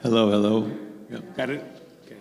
Hello, hello. Yep. Got it? Okay.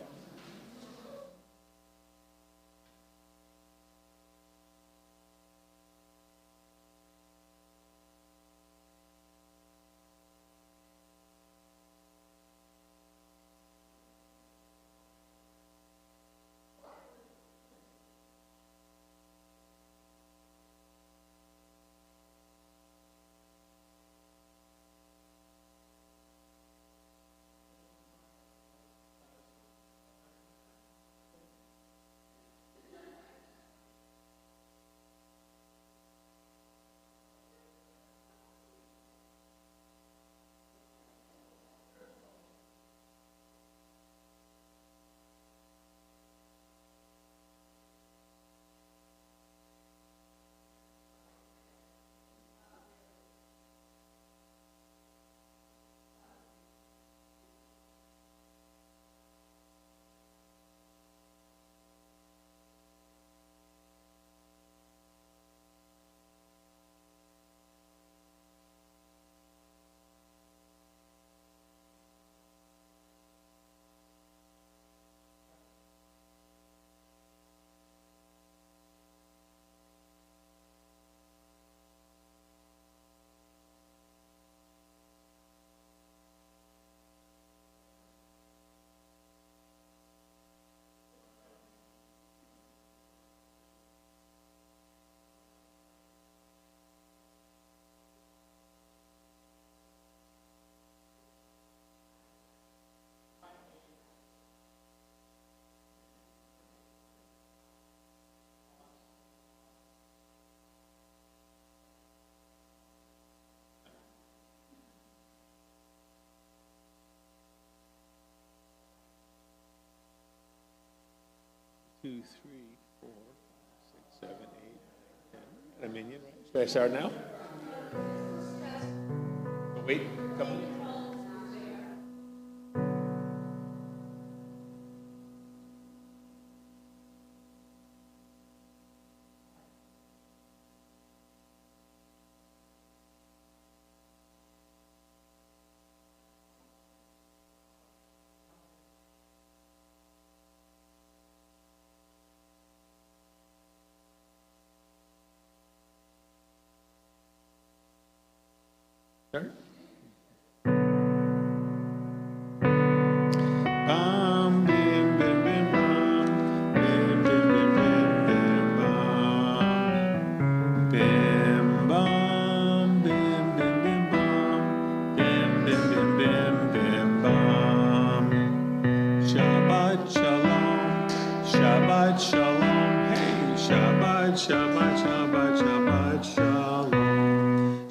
Two, three, 4, 5, 6, 7, 8, 10. A minion, right? Should I start now? Oh, wait, a couple. Start. Bum, bim, bim, bim, bum. Bim, bim, bim, bim, bim, bum. Bim, bum, bim, bim, bim, bum. Bim, bim, bim, bim, bim, bum. Shabbat shalom, Shabbat shalom. Hey, Shabbat, Shabbat, Shabbat, Shabbat shalom.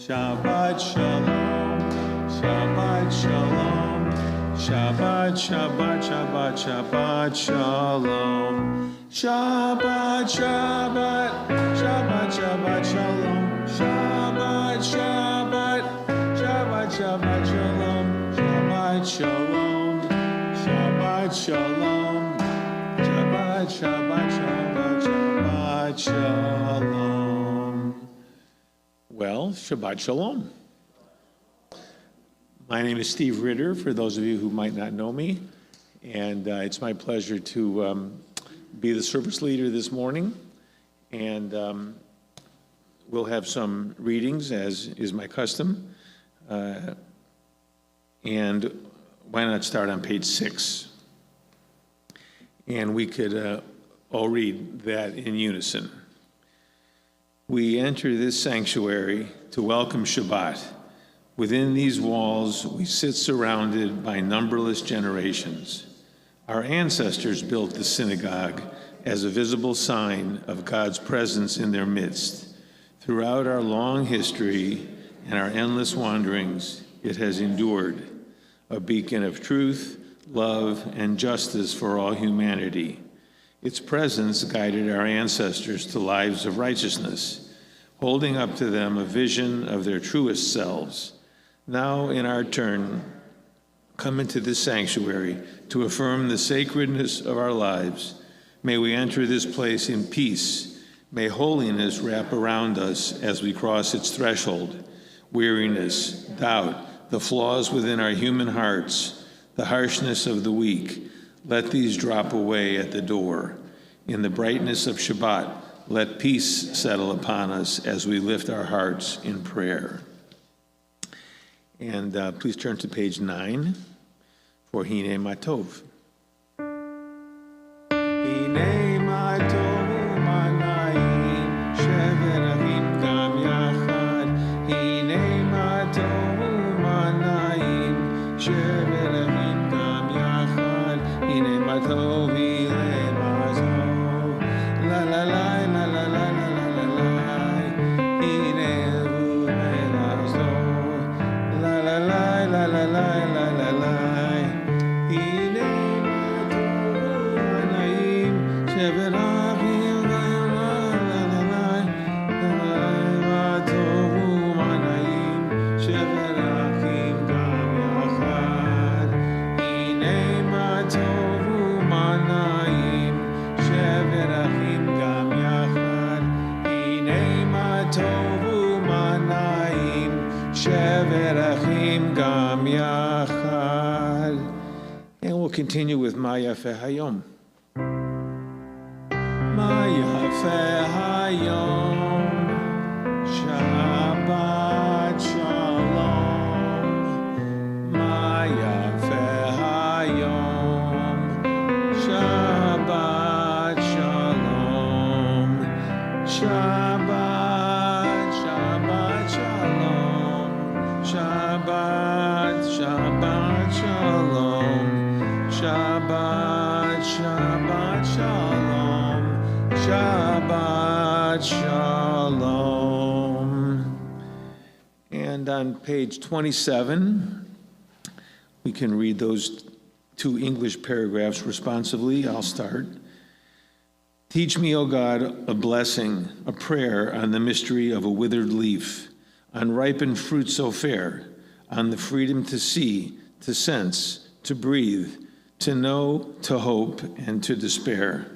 Shabbat shalom, Shabbat shalom, Shabbat, Shabbat, Shabbat, Shabbat shalom. Shabbat, Shabbat, Shabbat, Shabbat shalom. Shabbat, Shabbat, Shabbat, Shabbat shalom. Shabbat shalom, Shabbat shalom, Shabbat, Shabbat, Shabbat, Shabbat shalom. Well, Shabbat Shalom. My name is Steve Ritter, for those of you who might not know me, and it's my pleasure to be the service leader this morning, and we'll have some readings, as is my custom, and why not start on page 6? And we could all read that in unison. We enter this sanctuary to welcome Shabbat. Within these walls, we sit surrounded by numberless generations. Our ancestors built the synagogue as a visible sign of God's presence in their midst. Throughout our long history and our endless wanderings, it has endured, a beacon of truth, love, and justice for all humanity. Its presence guided our ancestors to lives of righteousness, holding up to them a vision of their truest selves. Now, in our turn, come into this sanctuary to affirm the sacredness of our lives. May we enter this place in peace. May holiness wrap around us as we cross its threshold. Weariness, doubt, the flaws within our human hearts, the harshness of the weak, let these drop away at the door. In the brightness of Shabbat, let peace settle upon us as we lift our hearts in prayer. And please turn to page 9 for Hine Matov. Hine Matov Manayim Sheverachim Gam Yachad. Hine Matov Manayim Sheverachim Gam Yachad. Hine Matov Ilei Mazov. La la la la la la la la la. Hine Hu Melazov. La la la la la la la la la. Hine Matov Manayim Sheverachim Gam Yachad. Matov Manayim Sheverachim Gam Yachad. Hine Matov Manayim Sheverachim Gam Yachad. Hine Matov Manayim Sheverachim Gam Yachad. And we'll continue with Ma Yafeh Hayom. Ma Yafeh Hayom, Shabbat Shalom. Ma Yafeh Hayom, Shabbat Shalom. Shabbat, Shabbat Shalom. Shabbat, Shabbat Shalom. Shabbat, Shabbat Shalom. Shabbat Shalom. And on page 27, we can read those two English paragraphs responsively. I'll start. Teach me, O God, a blessing, a prayer on the mystery of a withered leaf, on ripened fruit so fair, on the freedom to see, to sense, to breathe, to know, to hope, and to despair.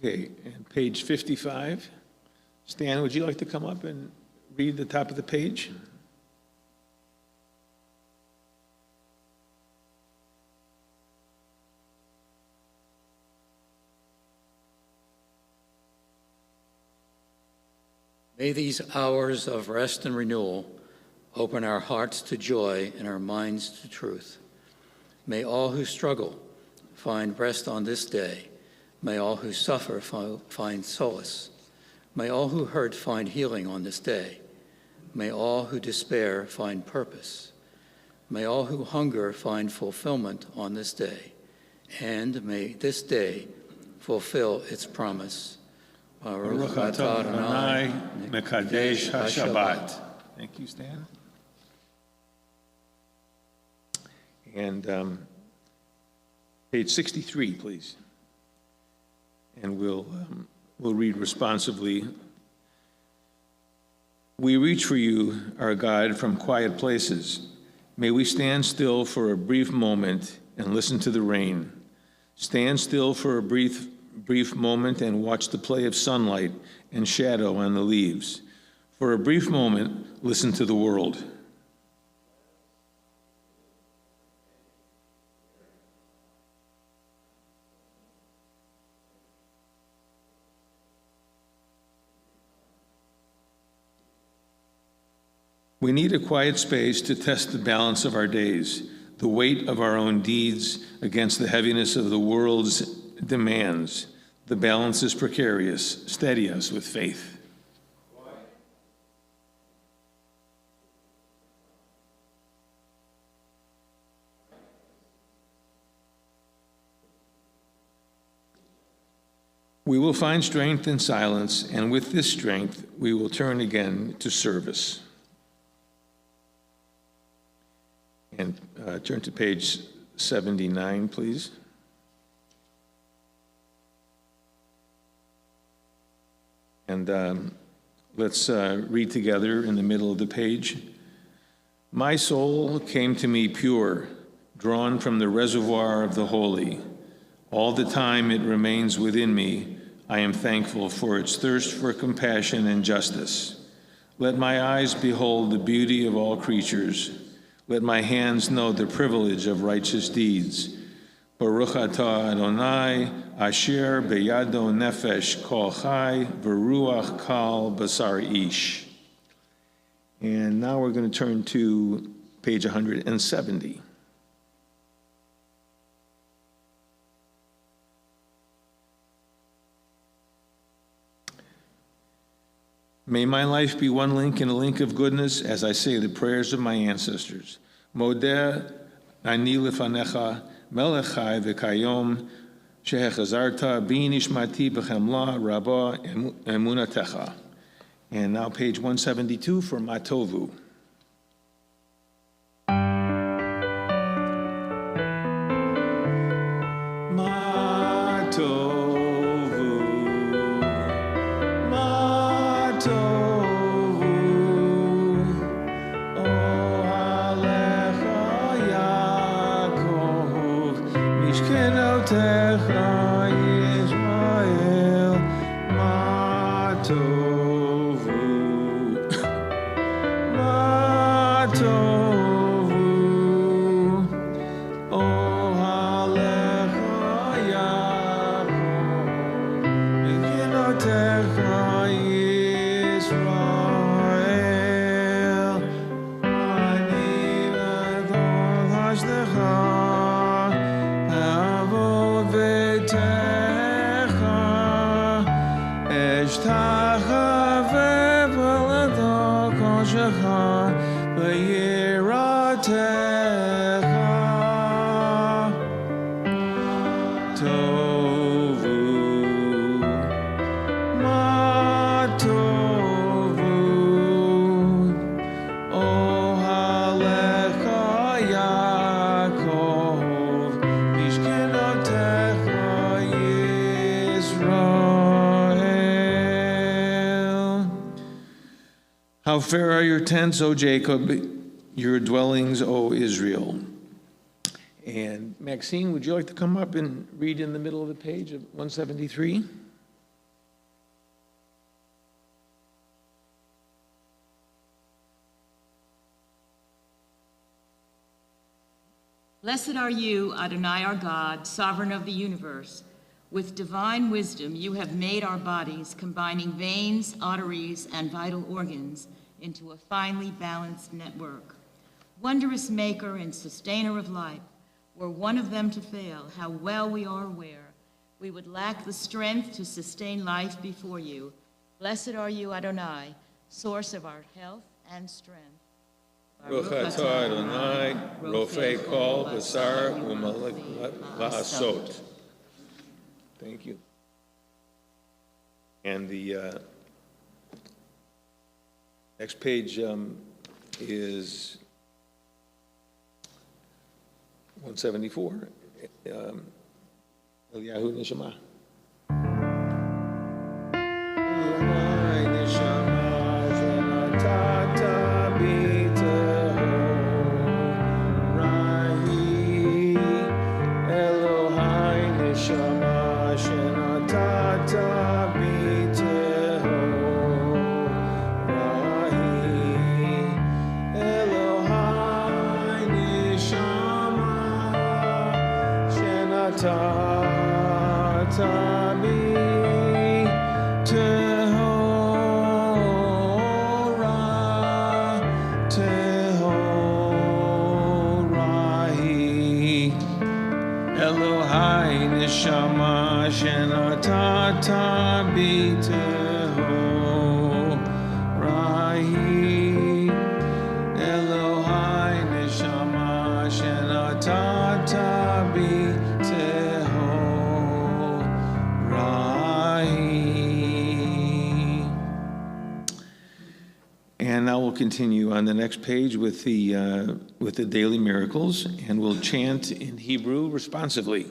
Okay, and page 55. Stan, would you like to come up and read the top of the page? May these hours of rest and renewal open our hearts to joy and our minds to truth. May all who struggle find rest on this day. May all who suffer find solace. May all who hurt find healing on this day. May all who despair find purpose. May all who hunger find fulfillment on this day. And may this day fulfill its promise. Baruch atah Adonai mekadesh haShabbat. Thank you, Stan. And page 63, please. And we'll read responsively. We reach for you, our God, from quiet places. May we stand still for a brief moment and listen to the rain. Stand still for a brief moment and watch the play of sunlight and shadow on the leaves. For a brief moment, listen to the world. We need a quiet space to test the balance of our days, the weight of our own deeds against the heaviness of the world's demands. The balance is precarious. Steady us with faith. We will find strength in silence, and with this strength, we will turn again to service. And turn to page 79, please. And let's read together in the middle of the page. My soul came to me pure, drawn from the reservoir of the holy. All the time it remains within me, I am thankful for its thirst for compassion and justice. Let my eyes behold the beauty of all creatures. Let my hands know the privilege of righteous deeds. Baruch atah Adonai, asher beyado nefesh kol chai, v'ruach kal basar ish. And now we're going to turn to page 170. May my life be one link in a link of goodness as I say the prayers of my ancestors. Modeh ani lefanecha melech chai v'kayom shehechazarta bi nishmati b'chemla rabba emunatecha. And now page 172 for Matovu. How fair are your tents, O Jacob, your dwellings, O Israel. And Maxine, would you like to come up and read in the middle of the page of 173? Blessed are you, Adonai our God, sovereign of the universe. With divine wisdom, you have made our bodies, combining veins, arteries, and vital organs into a finely balanced network. Wondrous maker and sustainer of life, were one of them to fail, how well we are aware, we would lack the strength to sustain life before you. Blessed are you, Adonai, source of our health and strength. Baruch atah Adonai, rofei kol basar u'malek la'asot. Thank you. And the next page is 174, Eliyahu Neshama. And now we'll continue on the next page with the daily miracles, and we'll chant in Hebrew responsively.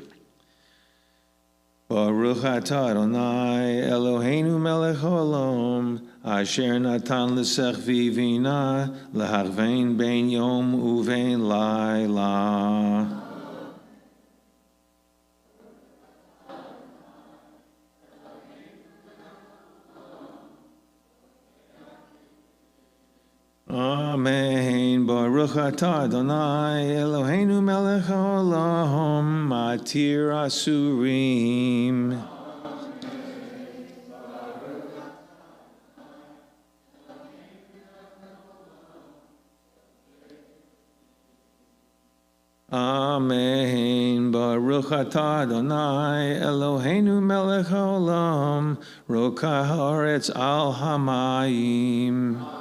Baruch atah Adonai Eloheinu melech haolam asher natan l'sechvi v'ina laharvein bein yom uvein laila. Amen. Baruch atah Adonai Eloheinu melech haolam matir asurim. Amen. Baruch atah Adonai Eloheinu melech haolam rokah haaretz al hamayim.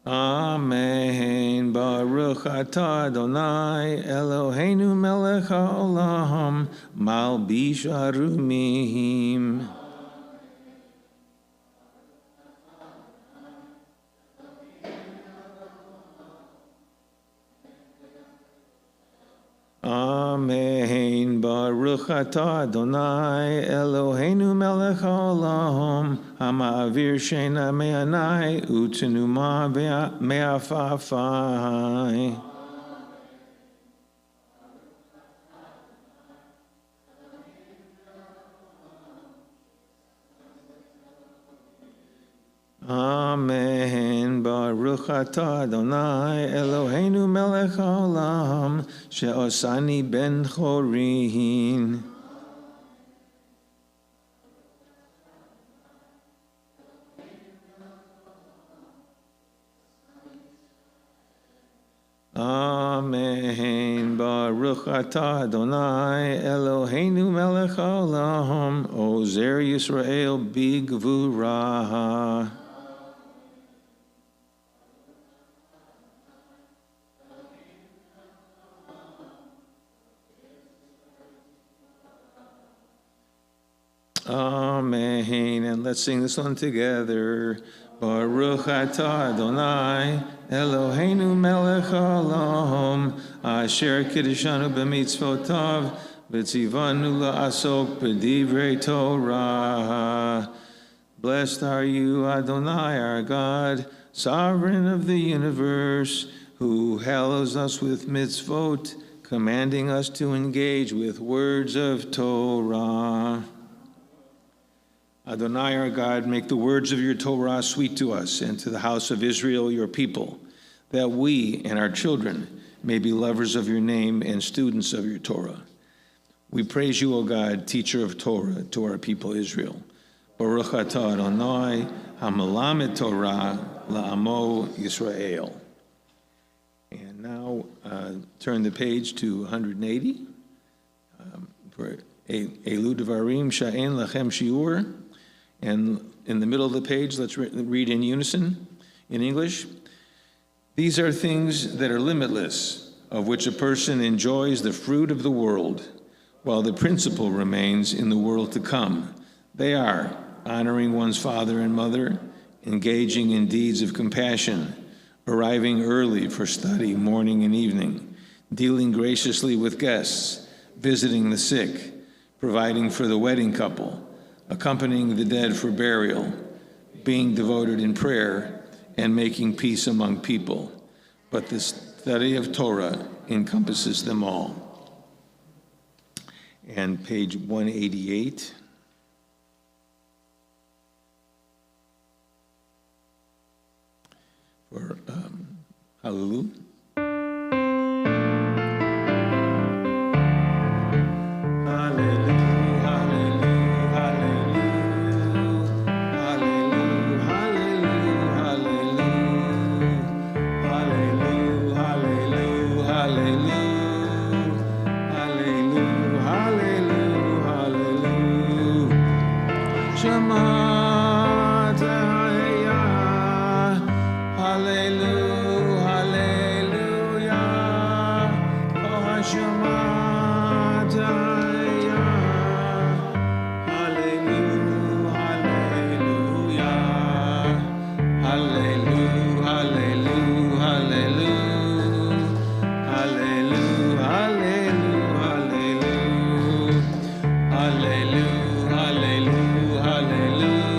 Amen. Baruch atah Adonai Eloheinu melech haolam malbish arumim. Amen. Baruch atah Adonai Eloheinu melech haolam hama'avir sheina me'anai u'tenuma me'afafai. Amen. Baruch atah Adonai Eloheinu melech haolam she'osani ben chorin. Amen. Baruch atah Adonai Eloheinu melech haolam ozer Yisrael bigvurah. Amen. And let's sing this one together. Baruch atah Adonai Eloheinu melech haolam asher kiddushanu b'mitzvotav v'tzivanu la'asok b'divrei Torah. Blessed are you, Adonai, our God, sovereign of the universe, who hallows us with mitzvot, commanding us to engage with words of Torah. Adonai, our God, make the words of your Torah sweet to us and to the house of Israel, your people, that we and our children may be lovers of your name and students of your Torah. We praise you, O God, teacher of Torah, to our people Israel. Baruch atah Adonai, hamelamed Torah, la'amo Yisrael. And now turn the page to 180 for Elu Devarim Sha'en Lachem Shiur. And in the middle of the page, let's read in unison in English. These are things that are limitless, of which a person enjoys the fruit of the world, while the principle remains in the world to come. They are honoring one's father and mother, engaging in deeds of compassion, arriving early for study morning and evening, dealing graciously with guests, visiting the sick, providing for the wedding couple, accompanying the dead for burial, being devoted in prayer, and making peace among people. But the study of Torah encompasses them all. And page 188. For Hallelujah. Hallelujah, hallelujah, hallelujah.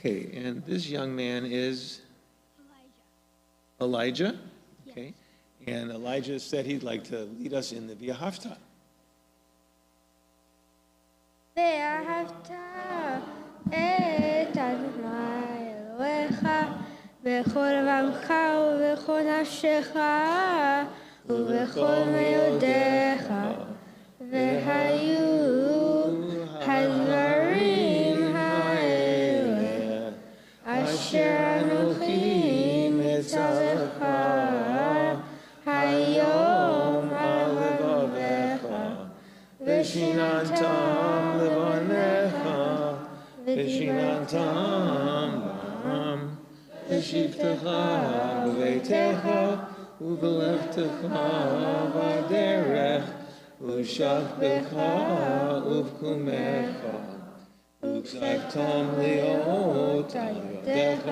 Okay, and this young man is? Elijah? Okay. And Elijah said he'd like to lead us in the V'ahavta. ואהבת את אדוני אלוהיך בכל לבבך ובכל נפשך ובכל מאודיך והיו הדברים האלה אשר אנוכי מצווך היום על לבבך ושיננתם לבניך ושיננתם בם בשבתך בביתך ובלכתך בדרך ושכבך ובקומך וצעקתם להיות על ידיך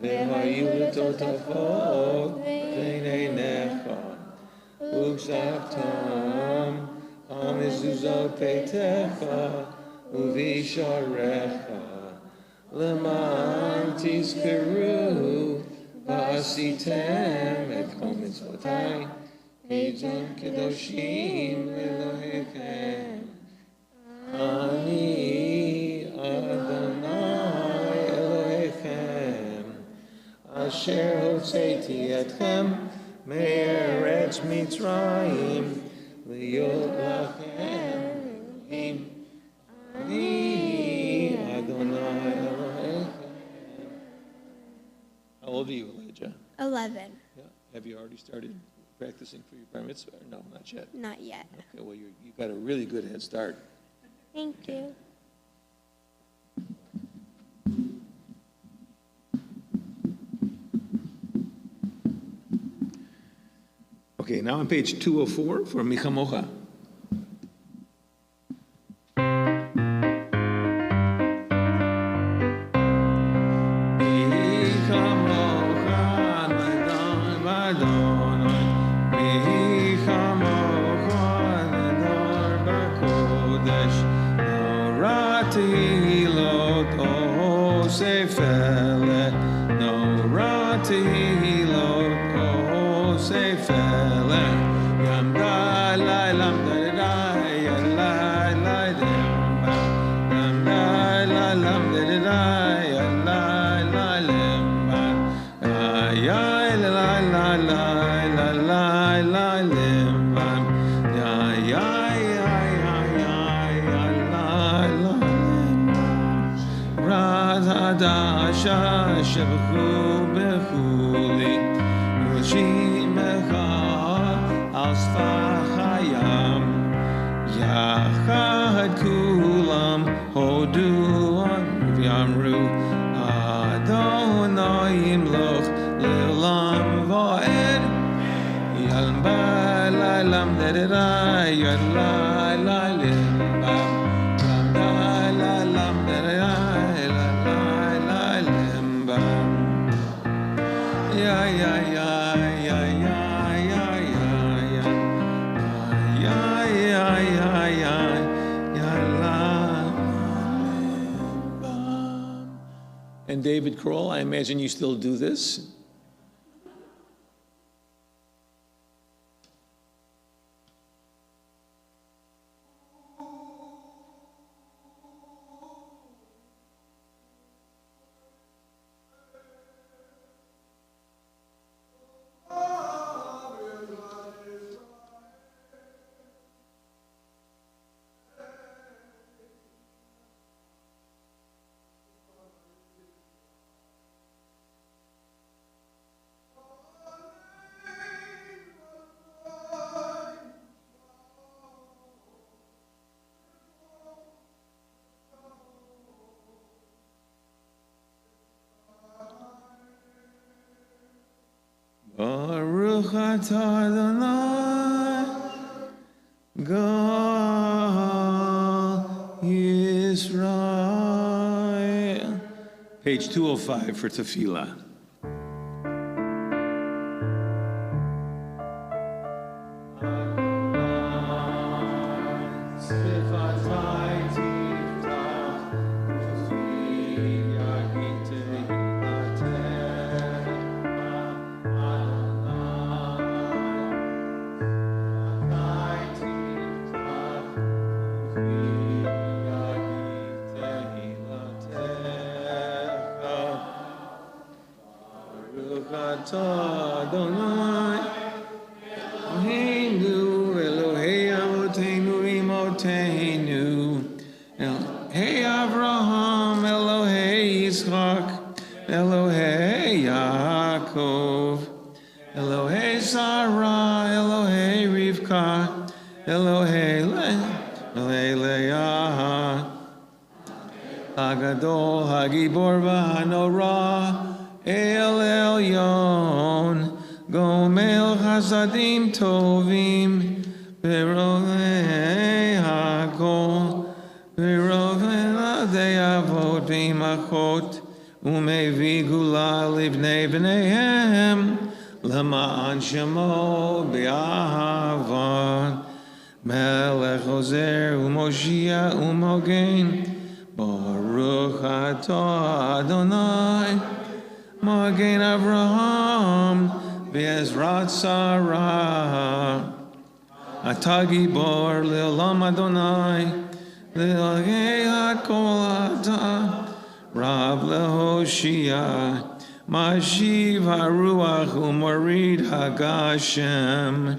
והיו לטוטפות בין עיניך וצעקתם על מזוזות ביתך ובשעריך למען תזכרו ועשיתם את כל מצוותיי הייתם קדושים לאלוהיכם אני אדוני אלוהיכם אשר הוצאתי אתכם מארץ מצרים להיות לכם אלוהים אני אדוני אלוהיכם. How old are you, Elijah? 11. Yeah. Have you already started practicing for your bar mitzvah? Or no, not yet. Not yet. Okay, well, you got a really good head start. Thank you. Okay, now on page 204 for Michamocha. שבחו בחולי ושמך על שפך הים יחד כולם הודו ואמרו אדוני ימלוך לעולם ועד ילם בלילה דדדה ידלה לילה And David Kroll, I imagine you still do this? Baruch atah Adonai Gal Yisrael. Page 205 for Tefillah. Sifat atah Adonai Eloheinu Elohei Avotenu Imotenu Elohei Avraham Elohei Yitzchak Elohei Yaakov Elohei Sarah Elohei Rivka Elohei Leah Hagadol Hagibor V'Hanorah El Elyon Gomel Chasadim Tovim Berovei Hakol Berovei Ladei Avot V'Imachot Umevi Gula Livnei B'neihem Lama'an Shemo B'Ahava Melech Ozer Umoshia Umogen Baruch atah Adonai Magen Avraham V'Ezrat Sarah Atah Gibor Le'olam Adonai Le'algei HaKol Atah Rav Lehoshia Mashiv HaRuach Umorid HaGashem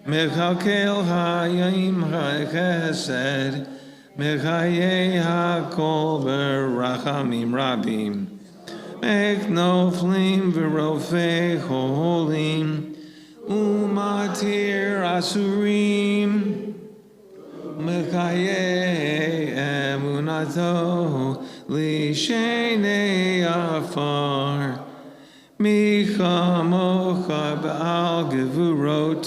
Mechalkel HaYaim HaChesed Mechayei HaKol Berachamim Rabim Mech Noflim V'Rofei Cholim Umatir Asurim Mechayei Emunato Lishenei Afar Micha Mocha Ba'al Gevurot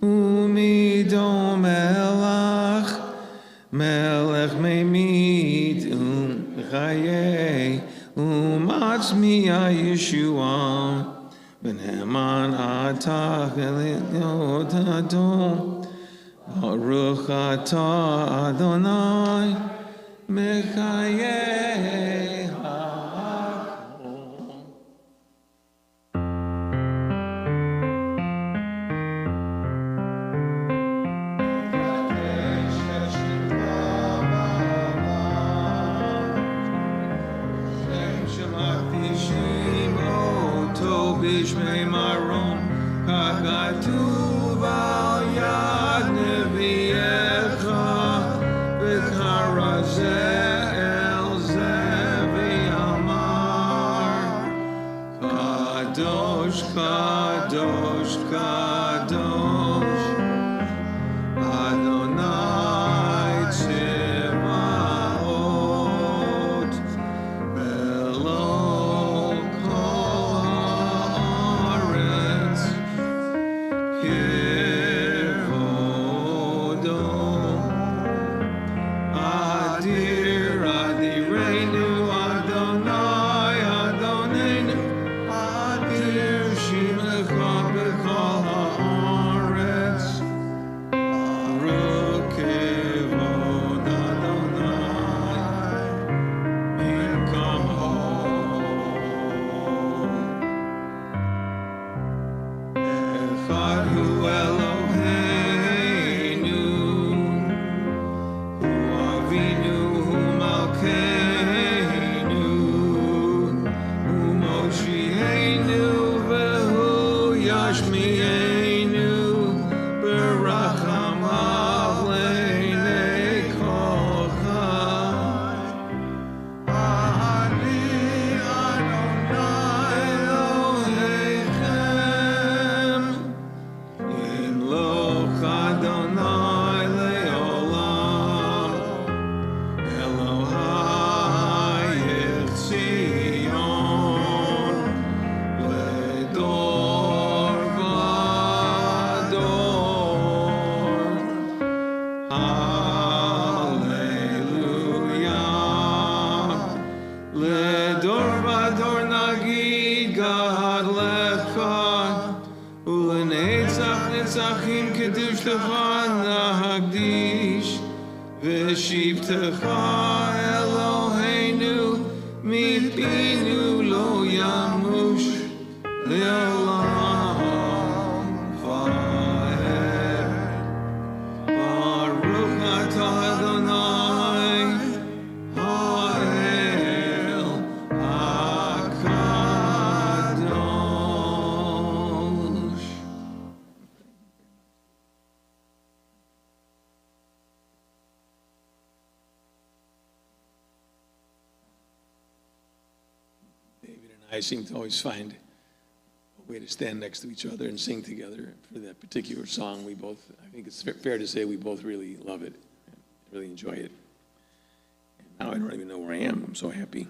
Umidom Elach Melech Meimit Chayei Umatzmiya Yeshua B'ne'eman Atah Eliot Adon Baruch atah Adonai Mechayei HaKol. Bishmei Marom Kagatuv al Yad Neviecha V'Karazeh El Zevi Amar Kadosh Kadosh Kadosh Adonai Tzevaot Belo V'shivtecha Eloheinu mipinu lo yamush le'olam va'ed. Baruch atah Adonai ha'el hakadosh. I seem to always find a way to stand next to each other and sing together for that particular song. We both, I think it's fair to say we both really love it, really enjoy it. And now I don't even know where I am. I'm so happy.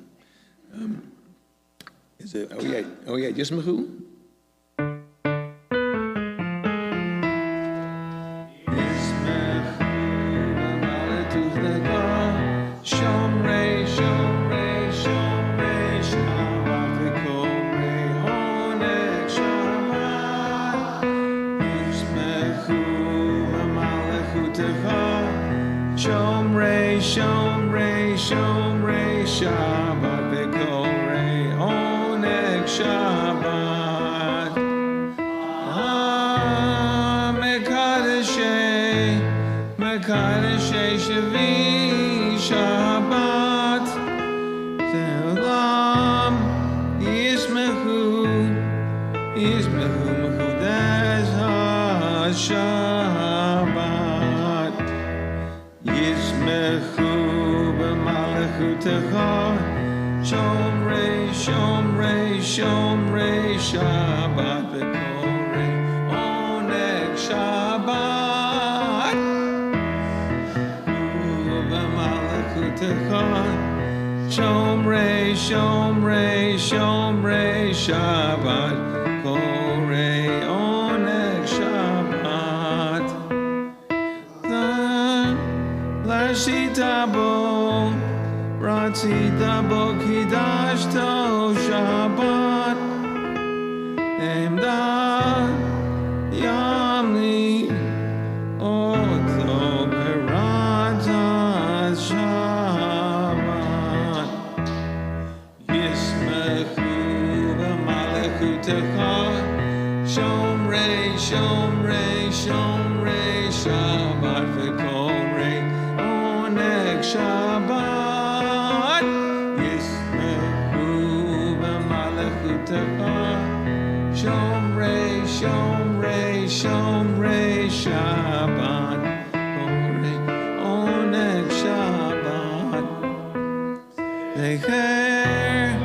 Is it, oh yeah, Yismahu? Shabbat v'korei oneg Shabbat. Mekadeshei Shavi Shabbat. Ze'olam Yismechu Mechudes HaShabbat. Yismechu b'malechutecha Shomrei Shabbat v'korei oneg Shabbat. B'malechutecha Shomrei Shabbat korei oneg Shabbat. Lashita bo Ratzita bo kidashto Shabbat. Emda yamli oto beratas Shabbat. Yismechu b'malechutecha Shomrei Shabbat v'korei oneg Shabbat. Yismechu b'malechutecha Shomrei Shabbat korei oneg Shabbat. Zecher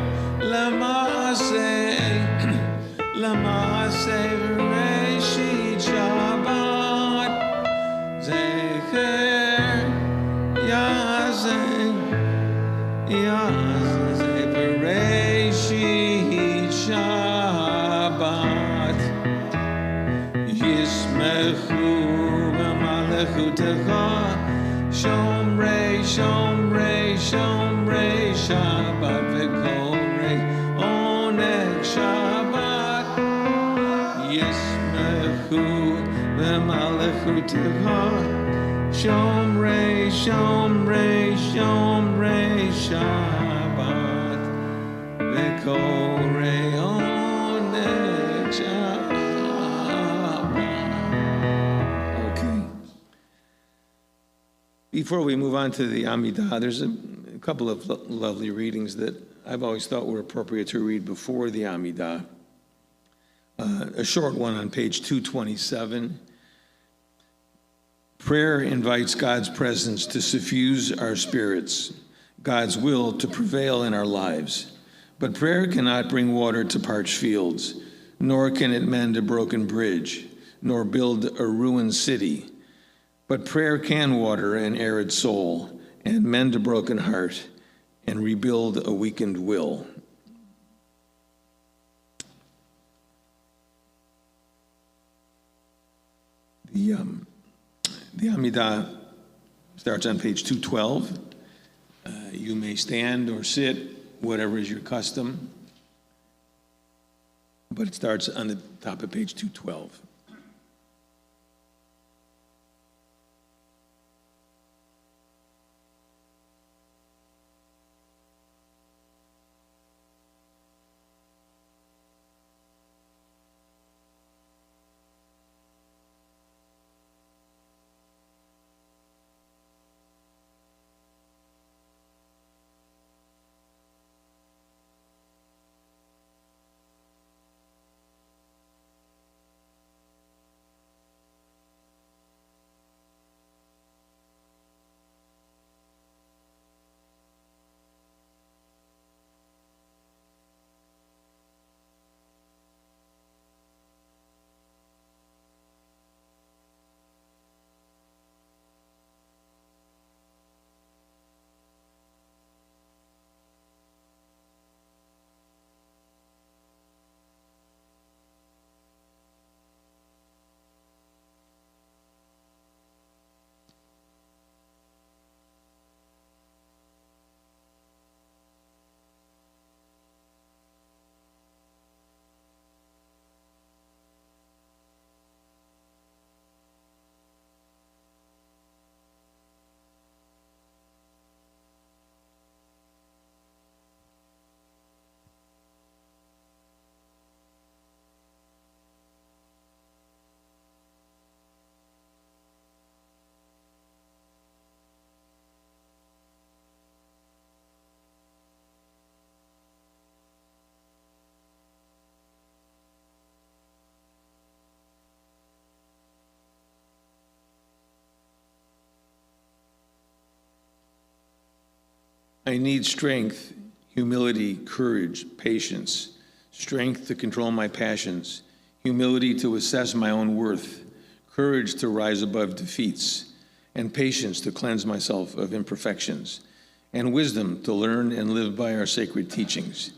Lamase v'reishit Shabbat. Zecher Yazeh v'reishit Shabbat. Yismechu b'malechutecha Shomrei Shabbat v'korei oneg Shabbat. Yismechu b'malechutecha Shomrei Shabbat v'korei oneg Shabbat. Okay. Before we move on to the Amidah, there's a couple of lovely readings that I've always thought were appropriate to read before the Amidah. A short one on page 227. Prayer invites God's presence to suffuse our spirits, God's will to prevail in our lives. But prayer cannot bring water to parched fields, nor can it mend a broken bridge, nor build a ruined city. But prayer can water an arid soul and mend a broken heart and rebuild a weakened will. The Amidah starts on page 212. You may stand or sit, whatever is your custom, but it starts on the top of page 212. I need strength, humility, courage, patience, strength to control my passions, humility to assess my own worth, courage to rise above defeats, and patience to cleanse myself of imperfections, and wisdom to learn and live by our sacred teachings.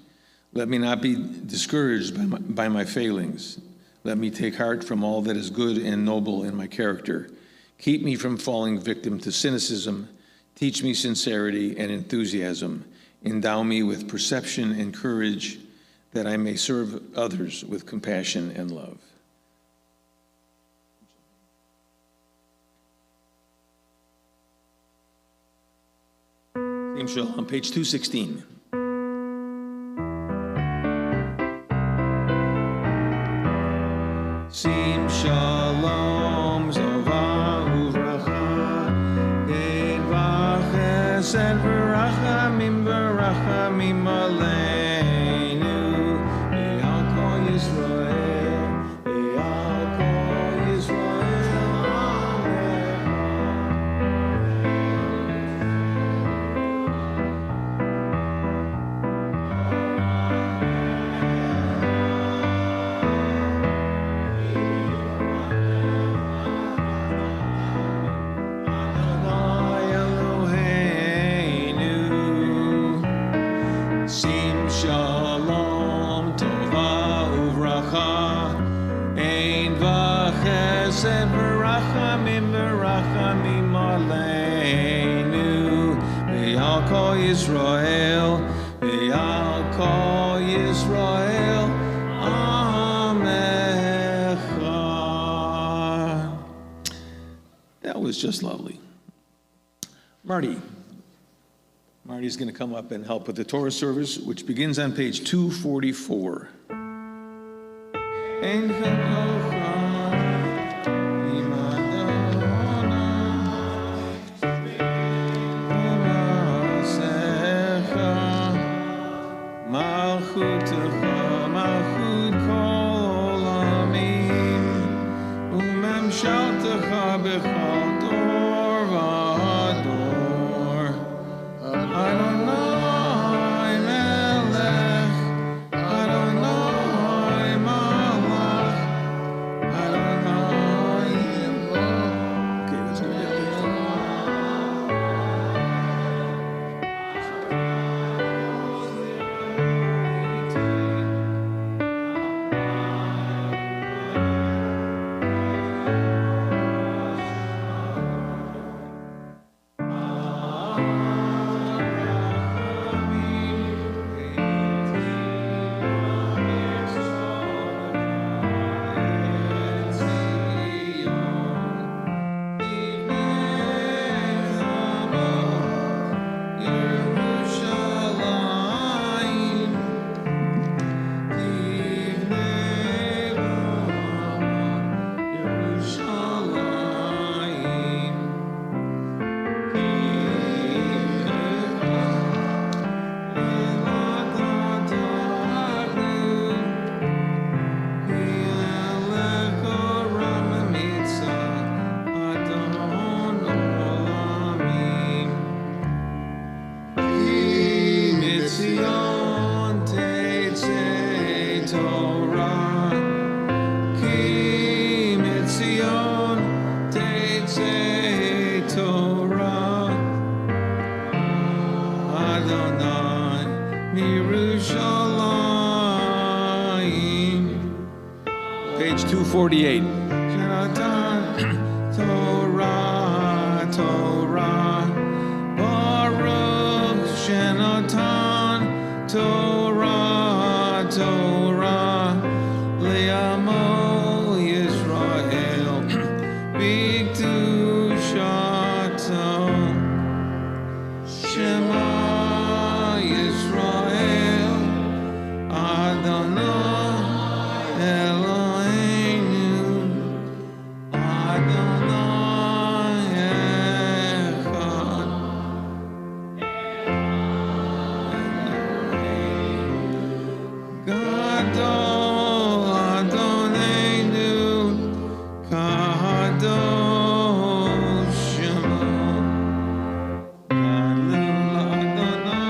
Let me not be discouraged by my failings. Let me take heart from all that is good and noble in my character. Keep me from falling victim to cynicism. Teach me sincerity and enthusiasm. Endow me with perception and courage, that I may serve others with compassion and love. Hymn on page 216. Sim shalom zova uvracha Dein v'chesed v'rachamim aleinu Yal kol Yisrael Yal kol Yisrael Adonai Eloheinu Sim shalom tova uvracha Ein v'chesed v'rachamim aleinu V'yal kol Yisrael V'yal kol Yisrael Amecha. That was just lovely. Marty's going to come up and help with the Torah service, which begins on page 244. Ein chakocha im Adonai V'maasecha Malchutecha malchut kol olamim U'memshaltecha b'chol dor v'ador Adonai melech Adonai malach Adonai Okay, let's go get this. Page 248. Torah, Torah, Baruch Shenatan, Torah, Torah, Le'amo Yisrael, B'kedushato, Shema Yisrael, Adonai Eloheinu, Adonai Echad. Gadol Adoneinu, Kadosh Shemo. Gadol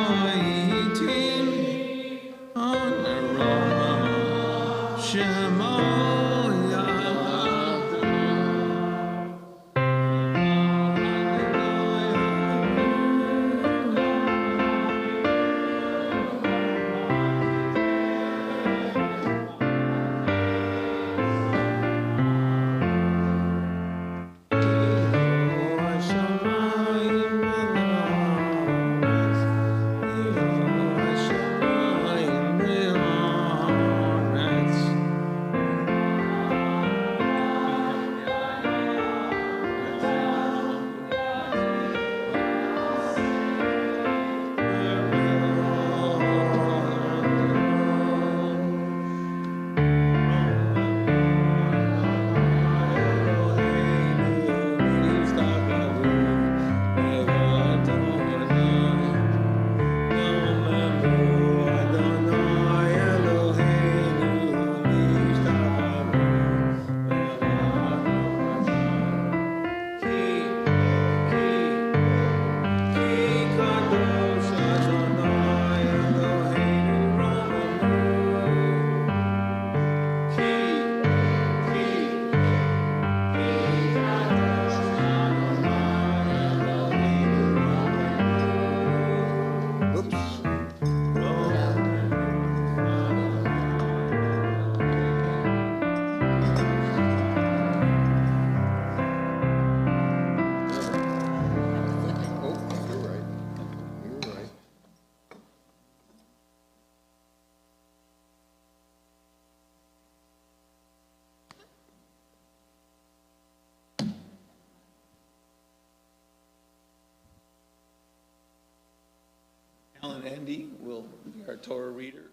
Alan Andy will be our Torah reader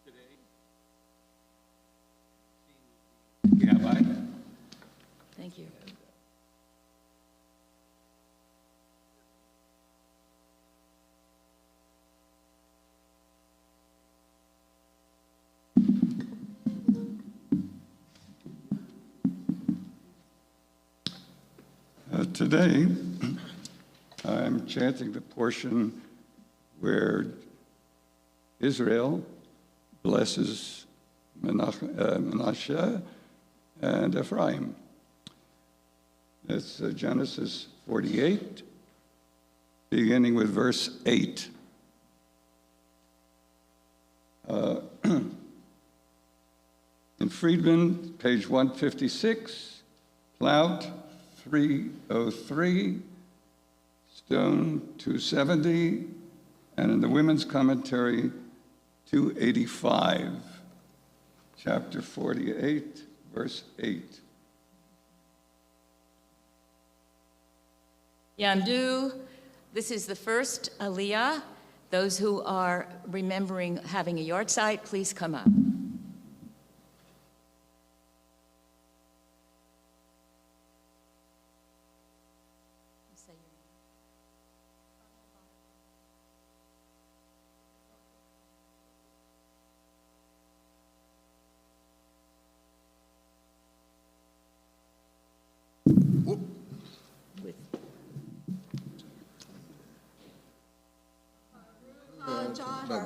today. Gabby. Thank you. Today, I'm chanting the portion where Israel blesses Manasseh and Ephraim. It's Genesis 48, beginning with verse 8. In Friedman, page 156, Plout 303, Stone 270, and in the Women's Commentary 285, chapter 48, verse 8. Yandu, this is the first Aliyah. Those who are remembering having a yard site, please come up.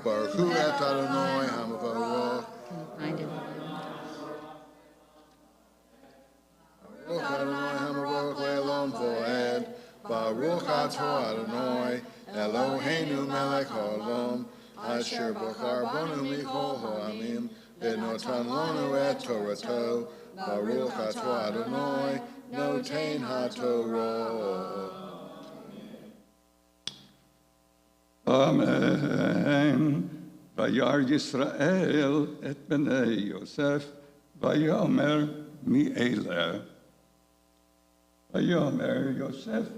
Baruch Hu et Adonai Hamavah. Baruch Adonai Hamavah Le'olam Voed. Baruch Atah Adonai Eloheinu Melech Haolam Asher Bachar Banu Michol Ha'amim V'notan Lanu et Torato. Baruch Atah Adonai Noten HaTorah. Amen. Vayar Yisrael et bnei Yosef, vayomer mi'eleh. Vayomer Yosef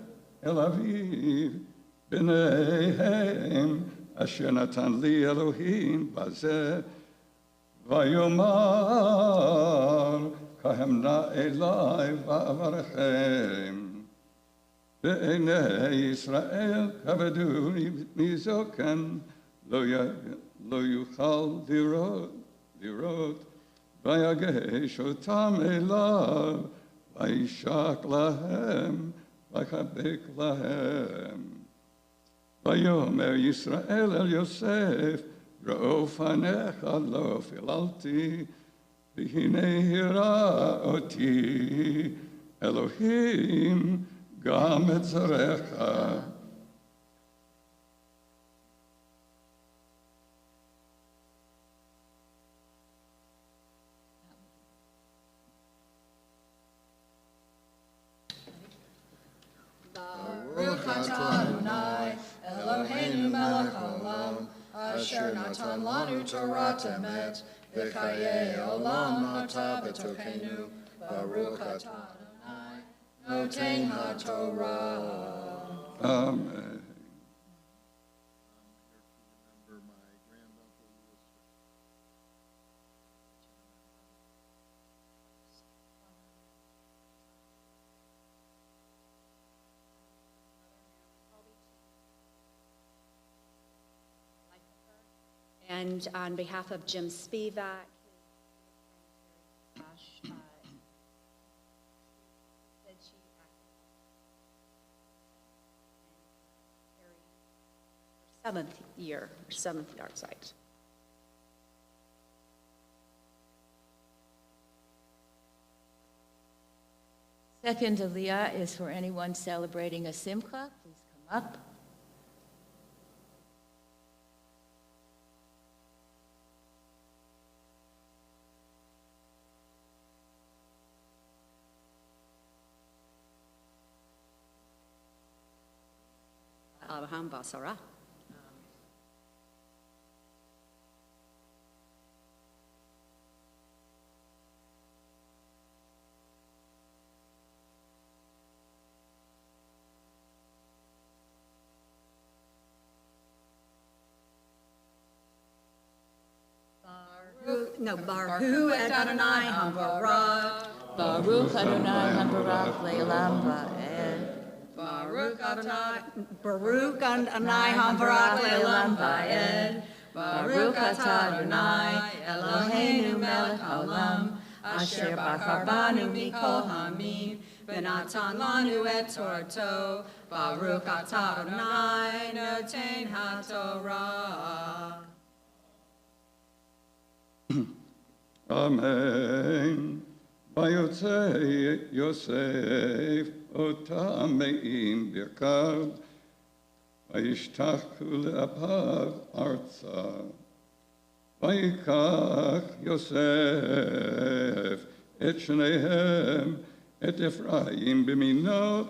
el aviv, bneihem, asher natan li Elohim bazeh, vayomar, kahemna elai va'avarchem. בעיני ישראל כבדו מזוקן, לא יוכל לראות, ויגש אותם אליו, וישק להם, ויחבק להם. ויאמר ישראל אל יוסף, ראו פניך לא פיללתי, והנה הראה אותי, אלוהים, גם את זרעך. Baruch atah Adonai, Eloheinu melech haolam, asher natan lanu Torah emet, v'chayei olam atah b'tokeinu. Baruch atah Adonai, noten haTorah. Amen. And on behalf of Jim Spivak, said she carried her seventh yard site. Second aliyah is for anyone celebrating a simcha. Please come up. Abraham Basara. Baruch et Adonai Hambarah. Baruch Adonai Hambarach Le'olam Va'ed. Baruch Adonai Hambarach Le'olam Va'ed. Baruch atah Adonai Eloheinu melech haolam, asher bachar banu mikol hamim, v'natan lanu et Torato. Baruch atah Adonai noten haTorah. Amen. ויוצא יוסף אותם מאים ברכיו, וישתחו לאפיו ארצה. ויקח יוסף את שניהם, את אפרים במינו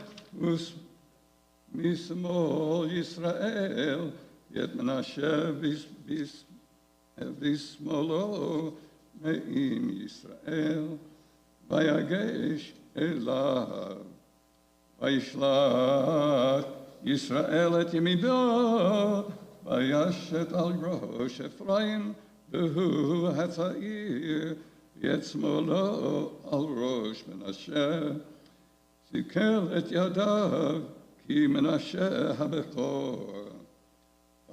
משמאל ישראל, ואת מנשה בשמאלו מאים ישראל. ויגש אליו, וישלח ישראל את ימינו, וישת על ראש אפרים, והוא הצעיר, ואת שמאלו על ראש מנשה. סיכל את ידיו, כי מנשה הבכור.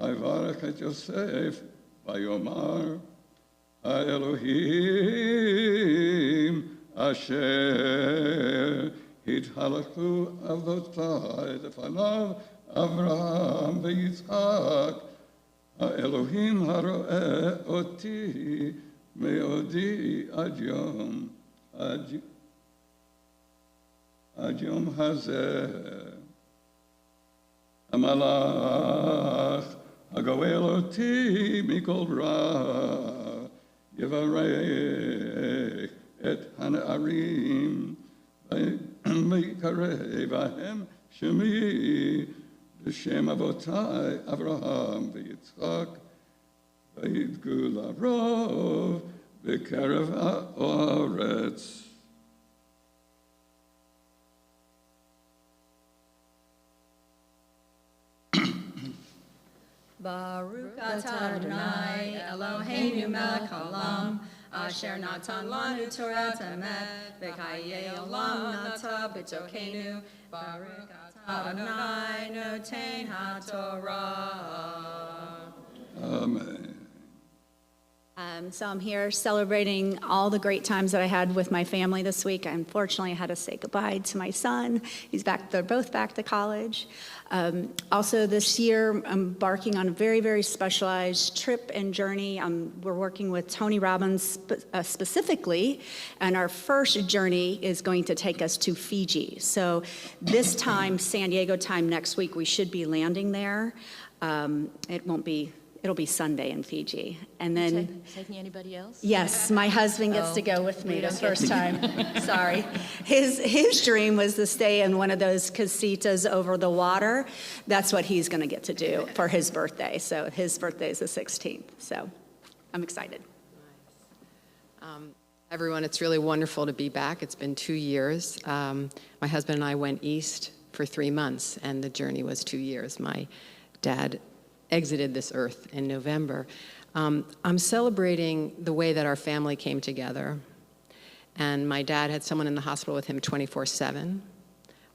ויברך את יוסף, ויאמר, האלוהים אשר התהלכו אבותיי לפניו, אברהם ויצחק, האלוהים הרואה אותי מעודי עד יום הזה. המלאך הגואל אותי מכל רע, יברך את הנערים, ויקרא בהם שמי, בשם אבותיי אברהם ויצחק, וידגו לרוב בקרב הארץ. Baruch atah Adonai Eloheinu melech haolam, asher natan lanu Torah emet, v'chayei olam nata b'tokeinu. Baruch atah Adonai noten haTorah. Amen. So I'm here celebrating all the great times that I had with my family this week. Unfortunately, I had to say goodbye to my son. They're both back to college. Also this year, I'm embarking on a very, very specialized trip and journey. We're working with Tony Robbins specifically, and our first journey is going to take us to Fiji. So this time, San Diego time next week, we should be landing there. It'll be Sunday in Fiji. And then, Taking anybody else? yes, my husband gets to go with me the first time. Sorry. His dream was to stay in one of those casitas over the water. That's what he's going to get to do for his birthday. So his birthday is the 16th. So I'm excited. Everyone, it's really wonderful to be back. It's been 2 years. My husband and I went east for 3 months, and the journey was 2 years. My dad exited this earth in November. I'm celebrating the way that our family came together. And my dad had someone in the hospital with him 24/7,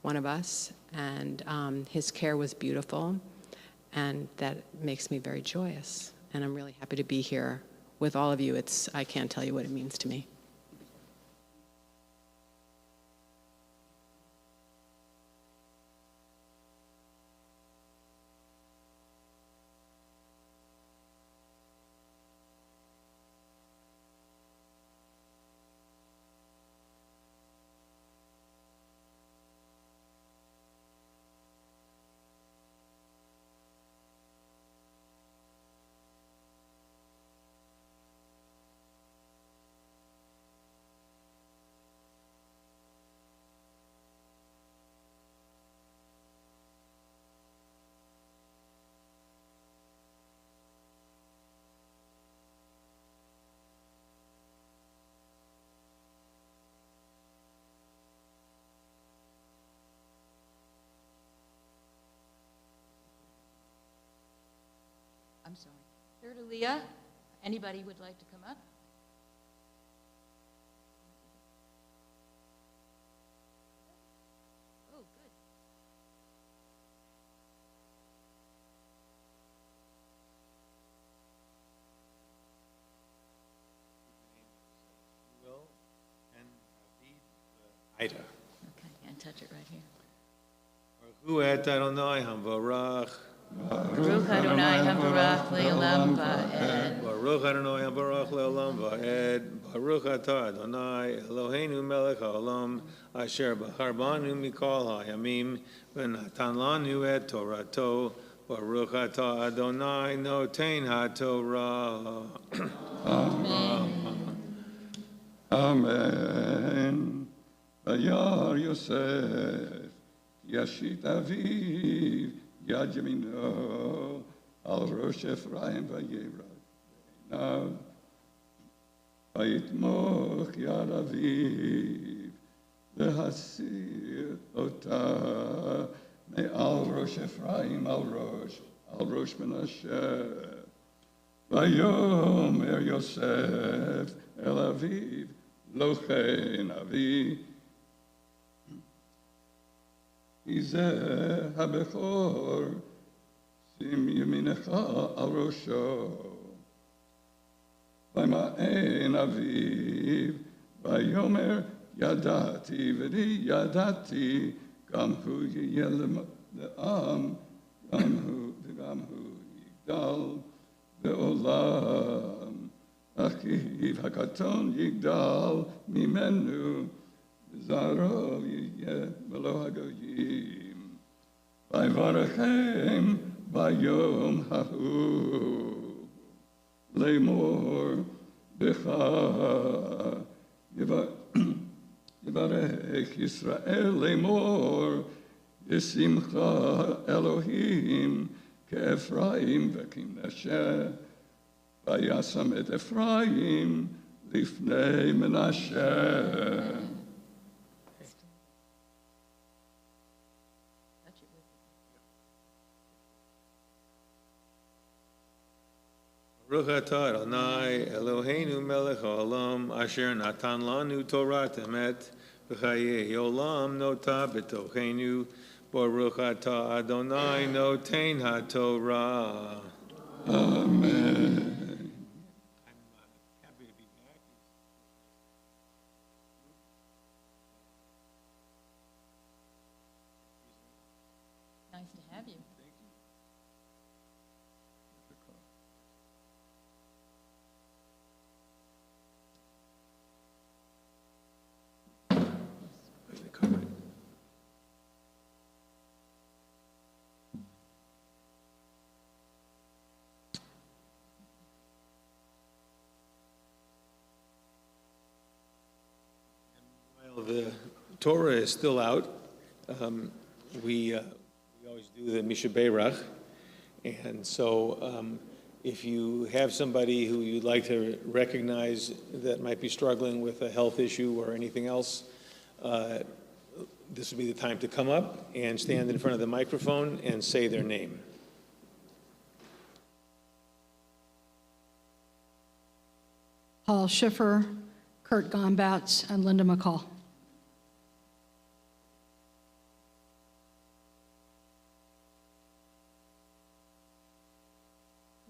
one of us, and his care was beautiful, and that makes me very joyous. And I'm really happy to be here with all of you. I can't tell you what it means to me. I'm sorry. Third Leah, anybody would like to come up? Oh, good. Will and Ida. Okay, and touch it right here. Hu et Adonai hamvarach. Baruch Adonai habarach le'olam va'ed. Baruch Adonai hamvarach le'olam va'ed. Baruch atah Adonai Eloheinu melech haolam asher bachar banu mikol hayamim v'natan lanu et Torato. Baruch atah Adonai noten haTorah. Amen. Vayar Yosef, Yashit Aviv, Yad Yamino, Al Rosh Ephraim Vayera. Now, Vayitmoch Yad Aviv, V'hasir Ota, Al Rosh Ephraim, Al Rosh Menashe. Vayomer Yosef El Aviv, Lochen Avi. Izeh habechor, sim yeminecha al rosho. Vaymaen Aviv, vayomer yadati, v'di yadati, gam hu yiyeh le'am, gam hu yigdal, ve'olam. Achiv hakaton yigdal mimenu, Zaro yeh v'lo hagoyim, vayvarachem bayom hahu, le'mor becha, yivarech Yisrael le'mor, yisimcha Elohim, ke'Ephraim v'kimnashe, vayasam et Ephraim lifnei Menashe. Baruch atah Adonai Eloheinu melech haolam asher natan lanu Torat emet v'chayei olam nota b'tochenu. Baruch atah Adonai noten haTorah. Amen. Nice to have you. While the Torah is still out, we always do the Misha Beirach. And so if you have somebody who you'd like to recognize that might be struggling with a health issue or anything else, this would be the time to come up and stand in front of the microphone and say their name. Paul Schiffer, Kurt Gombatz, and Linda McCall.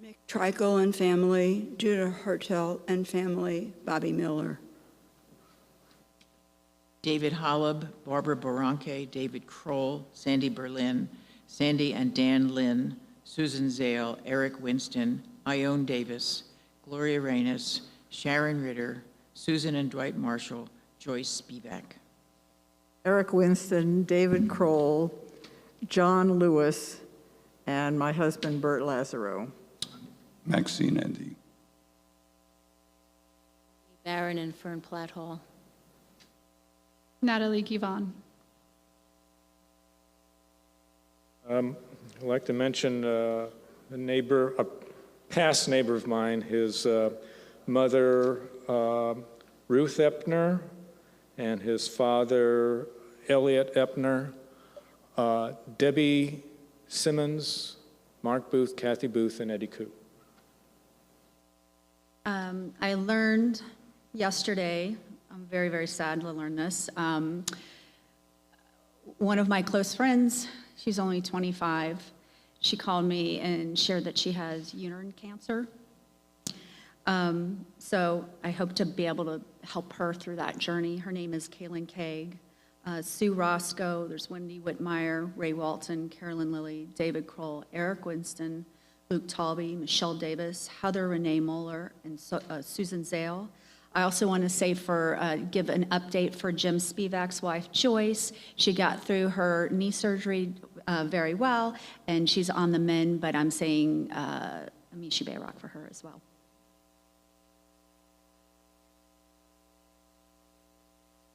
Mick Trico and family, Judah Hertel and family, Bobby Miller. David Holub, Barbara Baranke, David Kroll, Sandy Berlin, Sandy and Dan Lynn, Susan Zale, Eric Winston, Ione Davis, Gloria Reynes, Sharon Ritter, Susan and Dwight Marshall, Joyce Spivak. Eric Winston, David Kroll, John Lewis, and my husband, Bert Lazaro. Maxine Endy. Barron and Fern Platt Hall. Natalie Givon. I'd like to mention a past neighbor of mine, his mother, Ruth Epner, and his father, Elliot Epner, Debbie Simmons, Mark Booth, Kathy Booth, and Eddie Koo. I learned yesterday, I'm very, very sad to learn this. One of my close friends, she's only 25, she called me and shared that she has uterine cancer. So I hope to be able to help her through that journey. Her name is Kaylin Kaig. Sue Roscoe, there's Wendy Whitmire, Ray Walton, Carolyn Lilly, David Kroll, Eric Winston, Luke Talby, Michelle Davis, Heather Renee Moeller, and Susan Zale. I also want to give an update for Jim Spivak's wife, Joyce. She got through her knee surgery very well, and she's on the mend, but I'm saying Amishi Bayrock for her as well.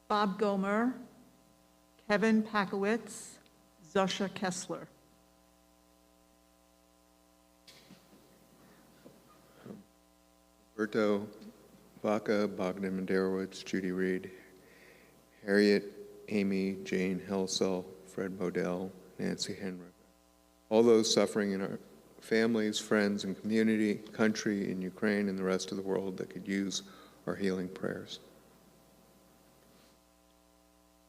Bob Gomer, Kevin Pakowitz, Zosha Kessler. Berto Vaca, Bogdan Mandarowitz, Judy Reed, Harriet, Amy, Jane Helsel, Fred Modell, Nancy Henry. All those suffering in our families, friends, and community, country, in Ukraine, and the rest of the world that could use our healing prayers.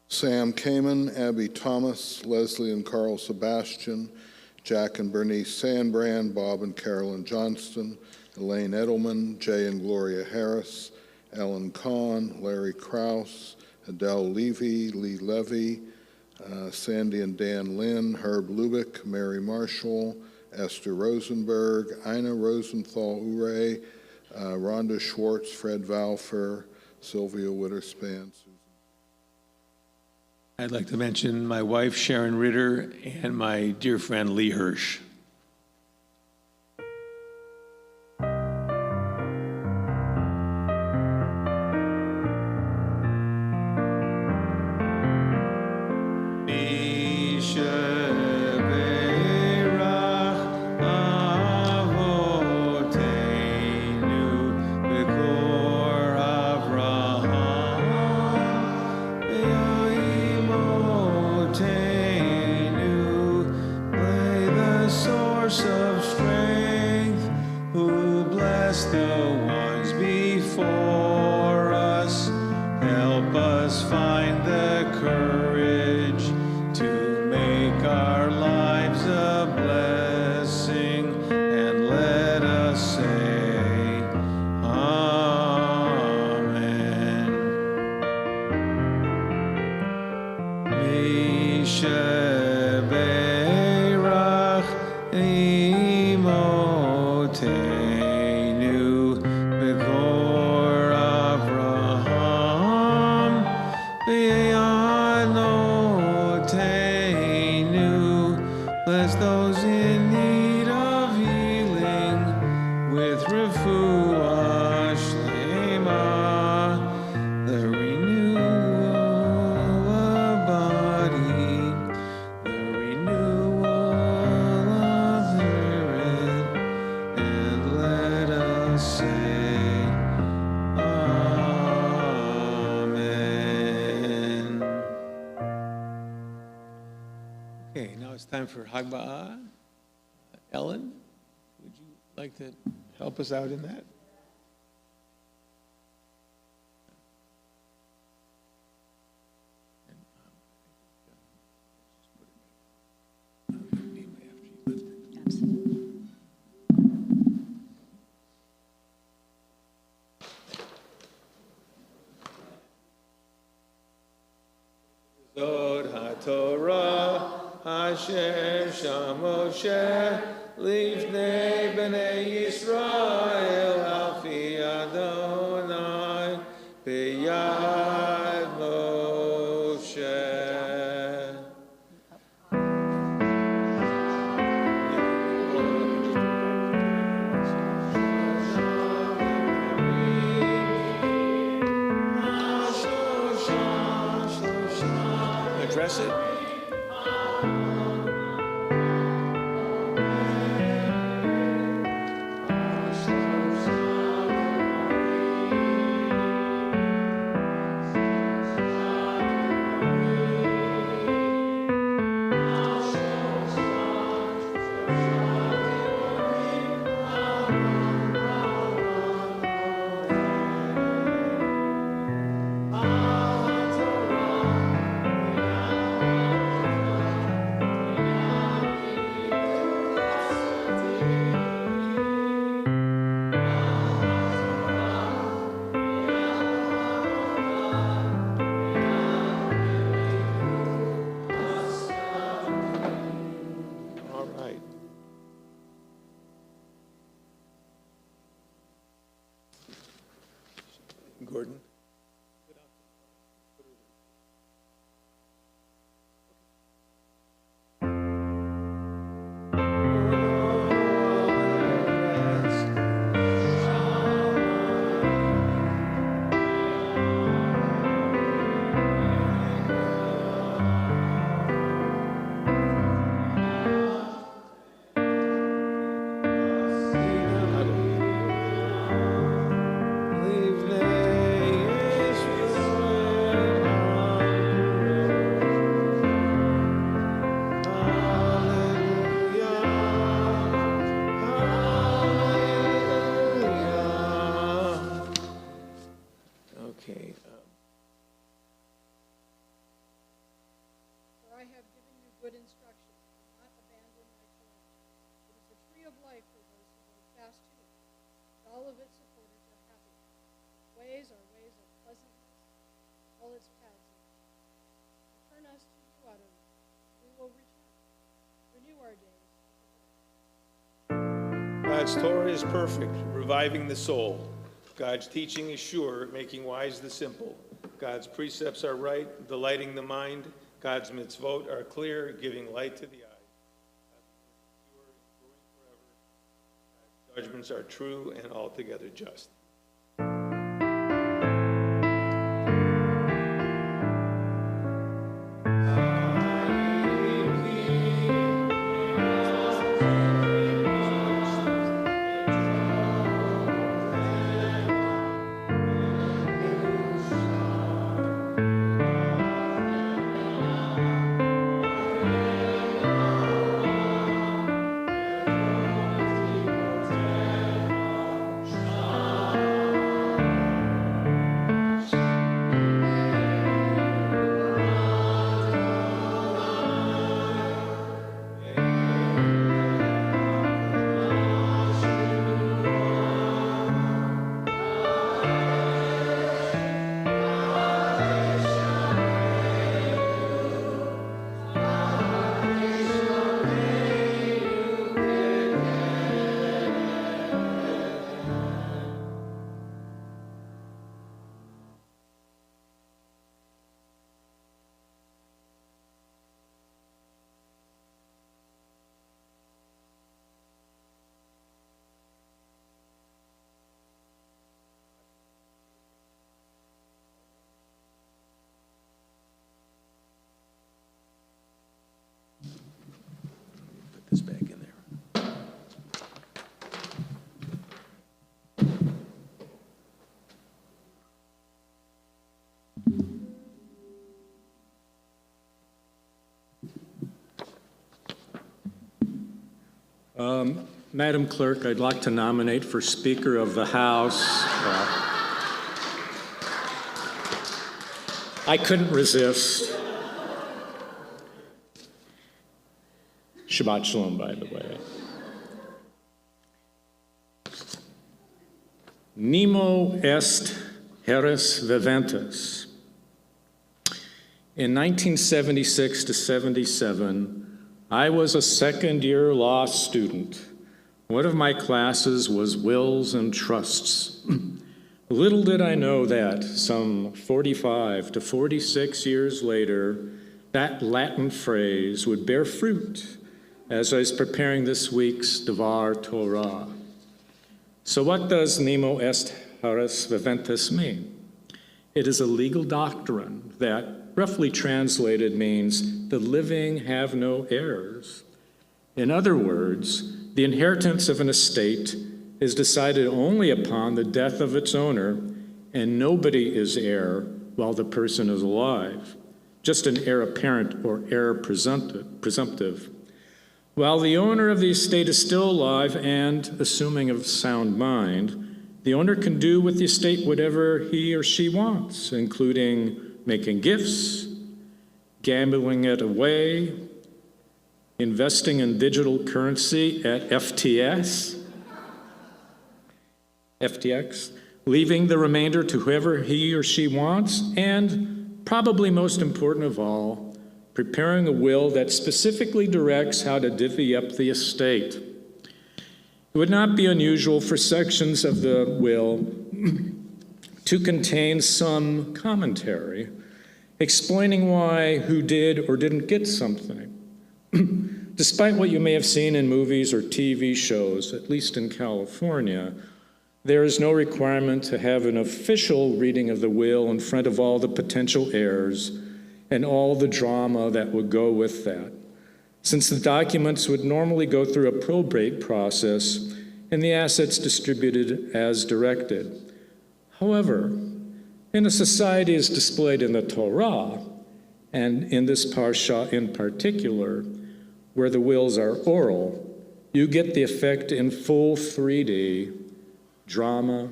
Sam Kamen, Abby Thomas, Leslie and Carl Sebastian, Jack and Bernice Sandbrand, Bob and Carolyn Johnston, Elaine Edelman, Jay and Gloria Harris, Ellen Kahn, Larry Krause, Adele Levy, Lee Levy, Sandy and Dan Lynn, Herb Lubick, Mary Marshall, Esther Rosenberg, Ina Rosenthal Ure, Rhonda Schwartz, Fred Valfer, Sylvia Witterspan. I'd like to mention my wife, Sharon Ritter, and my dear friend, Lee Hirsch. Misha Beirach. it's time for Hagba'ah. Ellen, would you like to help us out in that? Zod HaTorah Asher Shamoshe Lifnei Bnei Yisrael Alfi Adonai B'yad Moshe. Address it. All right. Gordon. Okay. For I have given you good instruction. Do not abandon my Torah. It is a tree of life for those who hold fast to it. And all of its supporters are happy. Its ways are ways of pleasantness. All its paths are peace. Return us to you, Adonai. We will return. Renew our days. God's Torah is perfect, reviving the soul. God's teaching is sure, making wise the simple. God's precepts are right, delighting the mind. God's mitzvot are clear, giving light to the eyes. God's word is pure, enduring forever. God's judgments are true and altogether just. Madam Clerk, I'd like to nominate for Speaker of the House. I couldn't resist. Shabbat Shalom, by the way. Nemo est heres viventus. In 1976 to 77, I was a second-year law student. One of my classes was wills and trusts. Little did I know that some 45 to 46 years later, that Latin phrase would bear fruit as I was preparing this week's Devar Torah. So what does Nemo est heres viventus mean? It is a legal doctrine that, roughly translated, means the living have no heirs. In other words, the inheritance of an estate is decided only upon the death of its owner, and nobody is heir while the person is alive, just an heir apparent or heir presumptive. While the owner of the estate is still alive and, assuming of sound mind, the owner can do with the estate whatever he or she wants, including making gifts, gambling it away, investing in digital currency at FTX, leaving the remainder to whoever he or she wants, and, probably most important of all, preparing a will that specifically directs how to divvy up the estate. It would not be unusual for sections of the will to contain some commentary explaining why who did or didn't get something. Despite what you may have seen in movies or TV shows, at least in California, there is no requirement to have an official reading of the will in front of all the potential heirs and all the drama that would go with that, since the documents would normally go through a probate process and the assets distributed as directed. However, in a society as displayed in the Torah, and in this parsha in particular, where the wills are oral, you get the effect in full 3D, drama,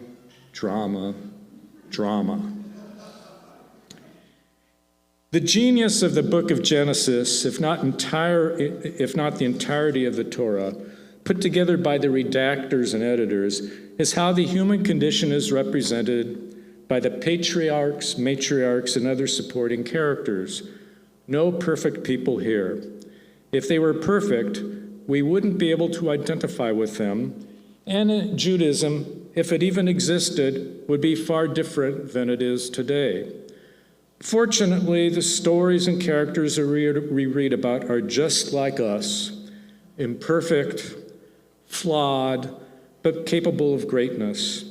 drama, drama. The genius of the book of Genesis, if not the entirety of the Torah, put together by the redactors and editors, is how the human condition is represented by the patriarchs, matriarchs, and other supporting characters. No perfect people here. If they were perfect, we wouldn't be able to identify with them, and Judaism, if it even existed, would be far different than it is today. Fortunately, the stories and characters we read about are just like us, imperfect, flawed, but capable of greatness.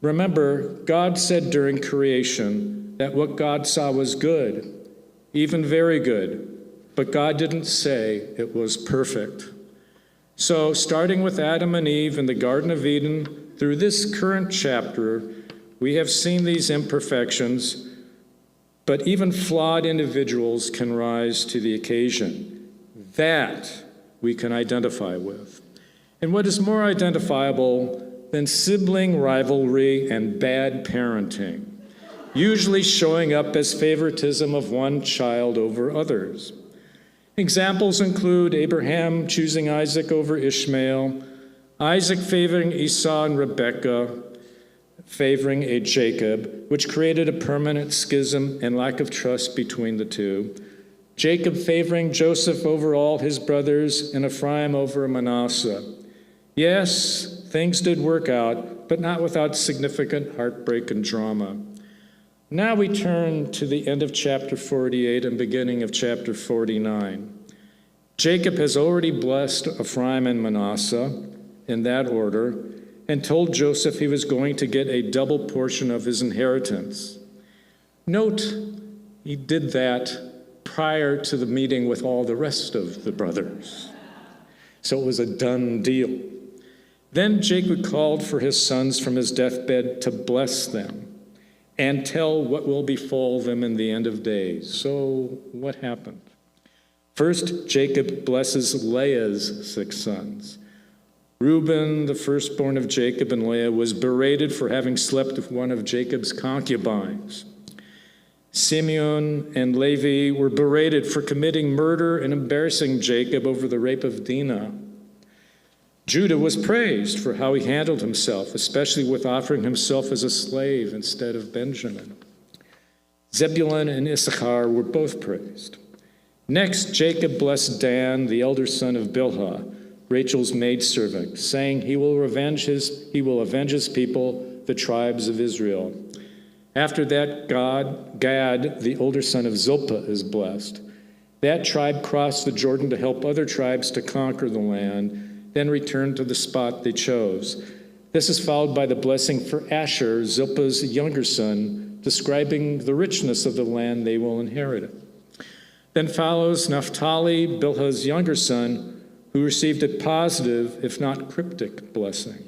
Remember, God said during creation that what God saw was good, even very good, but God didn't say it was perfect. So, starting with Adam and Eve in the Garden of Eden, through this current chapter, we have seen these imperfections, but even flawed individuals can rise to the occasion. That we can identify with. And what is more identifiable than sibling rivalry and bad parenting, usually showing up as favoritism of one child over others? Examples include Abraham choosing Isaac over Ishmael, Isaac favoring Esau and Rebekah, favoring a Jacob, which created a permanent schism and lack of trust between the two. Jacob favoring Joseph over all his brothers and Ephraim over Manasseh. Yes, things did work out, but not without significant heartbreak and drama. Now we turn to the end of chapter 48 and beginning of chapter 49. Jacob has already blessed Ephraim and Manasseh in that order, and told Joseph he was going to get a double portion of his inheritance. Note, he did that prior to the meeting with all the rest of the brothers. So it was a done deal. Then Jacob called for his sons from his deathbed to bless them and tell what will befall them in the end of days. So what happened? First, Jacob blesses Leah's 6 sons. Reuben, the firstborn of Jacob and Leah, was berated for having slept with one of Jacob's concubines. Simeon and Levi were berated for committing murder and embarrassing Jacob over the rape of Dinah. Judah was praised for how he handled himself, especially with offering himself as a slave instead of Benjamin. Zebulun and Issachar were both praised. Next, Jacob blessed Dan, the elder son of Bilhah, Rachel's maidservant, saying he will avenge his people, the tribes of Israel. After that, Gad, the older son of Zilpah, is blessed. That tribe crossed the Jordan to help other tribes to conquer the land, then returned to the spot they chose. This is followed by the blessing for Asher, Zilpah's younger son, describing the richness of the land they will inherit. Then follows Naphtali, Bilhah's younger son, who received a positive, if not cryptic, blessing.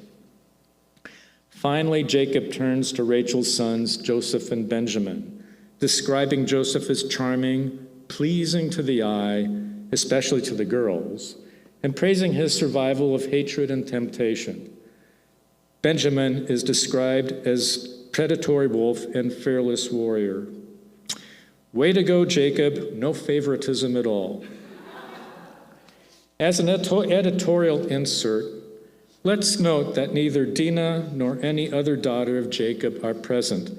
Finally, Jacob turns to Rachel's sons, Joseph and Benjamin, describing Joseph as charming, pleasing to the eye, especially to the girls, and praising his survival of hatred and temptation. Benjamin is described as predatory wolf and fearless warrior. Way to go, Jacob, no favoritism at all. As an editorial insert, let's note that neither Dinah nor any other daughter of Jacob are present.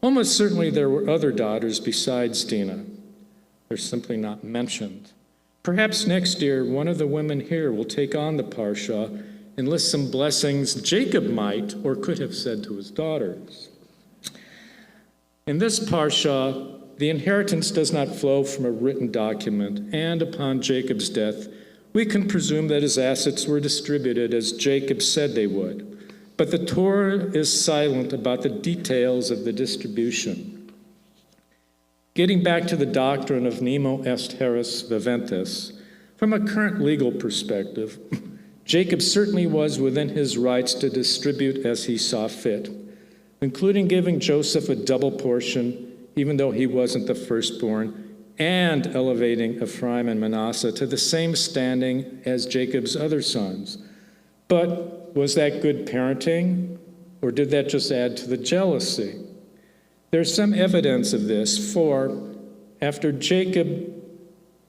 Almost certainly there were other daughters besides Dinah. They're simply not mentioned. Perhaps next year, one of the women here will take on the Parsha and list some blessings Jacob might or could have said to his daughters. In this Parsha, the inheritance does not flow from a written document, and upon Jacob's death, we can presume that his assets were distributed as Jacob said they would. But the Torah is silent about the details of the distribution. Getting back to the doctrine of nemo est haeres viventis, from a current legal perspective, Jacob certainly was within his rights to distribute as he saw fit, including giving Joseph a double portion, even though he wasn't the firstborn, and elevating Ephraim and Manasseh to the same standing as Jacob's other sons. But was that good parenting, or did that just add to the jealousy? There's some evidence of this, for after Jacob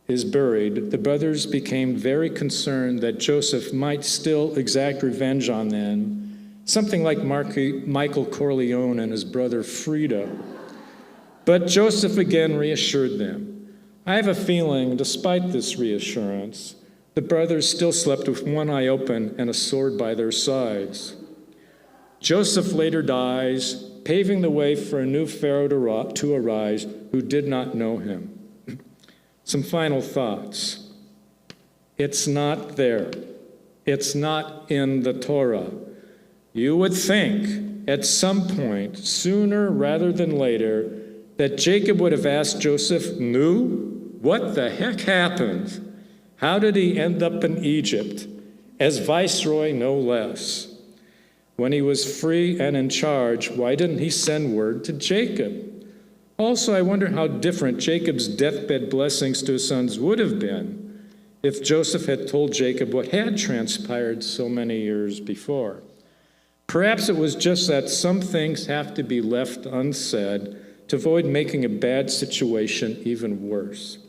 is buried, the brothers became very concerned that Joseph might still exact revenge on them, something like Michael Corleone and his brother Frida. But Joseph again reassured them. I have a feeling, despite this reassurance, the brothers still slept with one eye open and a sword by their sides. Joseph later dies, paving the way for a new Pharaoh to arise who did not know him. Some final thoughts. It's not there. It's not in the Torah. You would think at some point, sooner rather than later, that Jacob would have asked Joseph, what the heck happened? How did he end up in Egypt, as viceroy no less? When he was free and in charge, why didn't he send word to Jacob? Also, I wonder how different Jacob's deathbed blessings to his sons would have been if Joseph had told Jacob what had transpired so many years before. Perhaps it was just that some things have to be left unsaid to avoid making a bad situation even worse.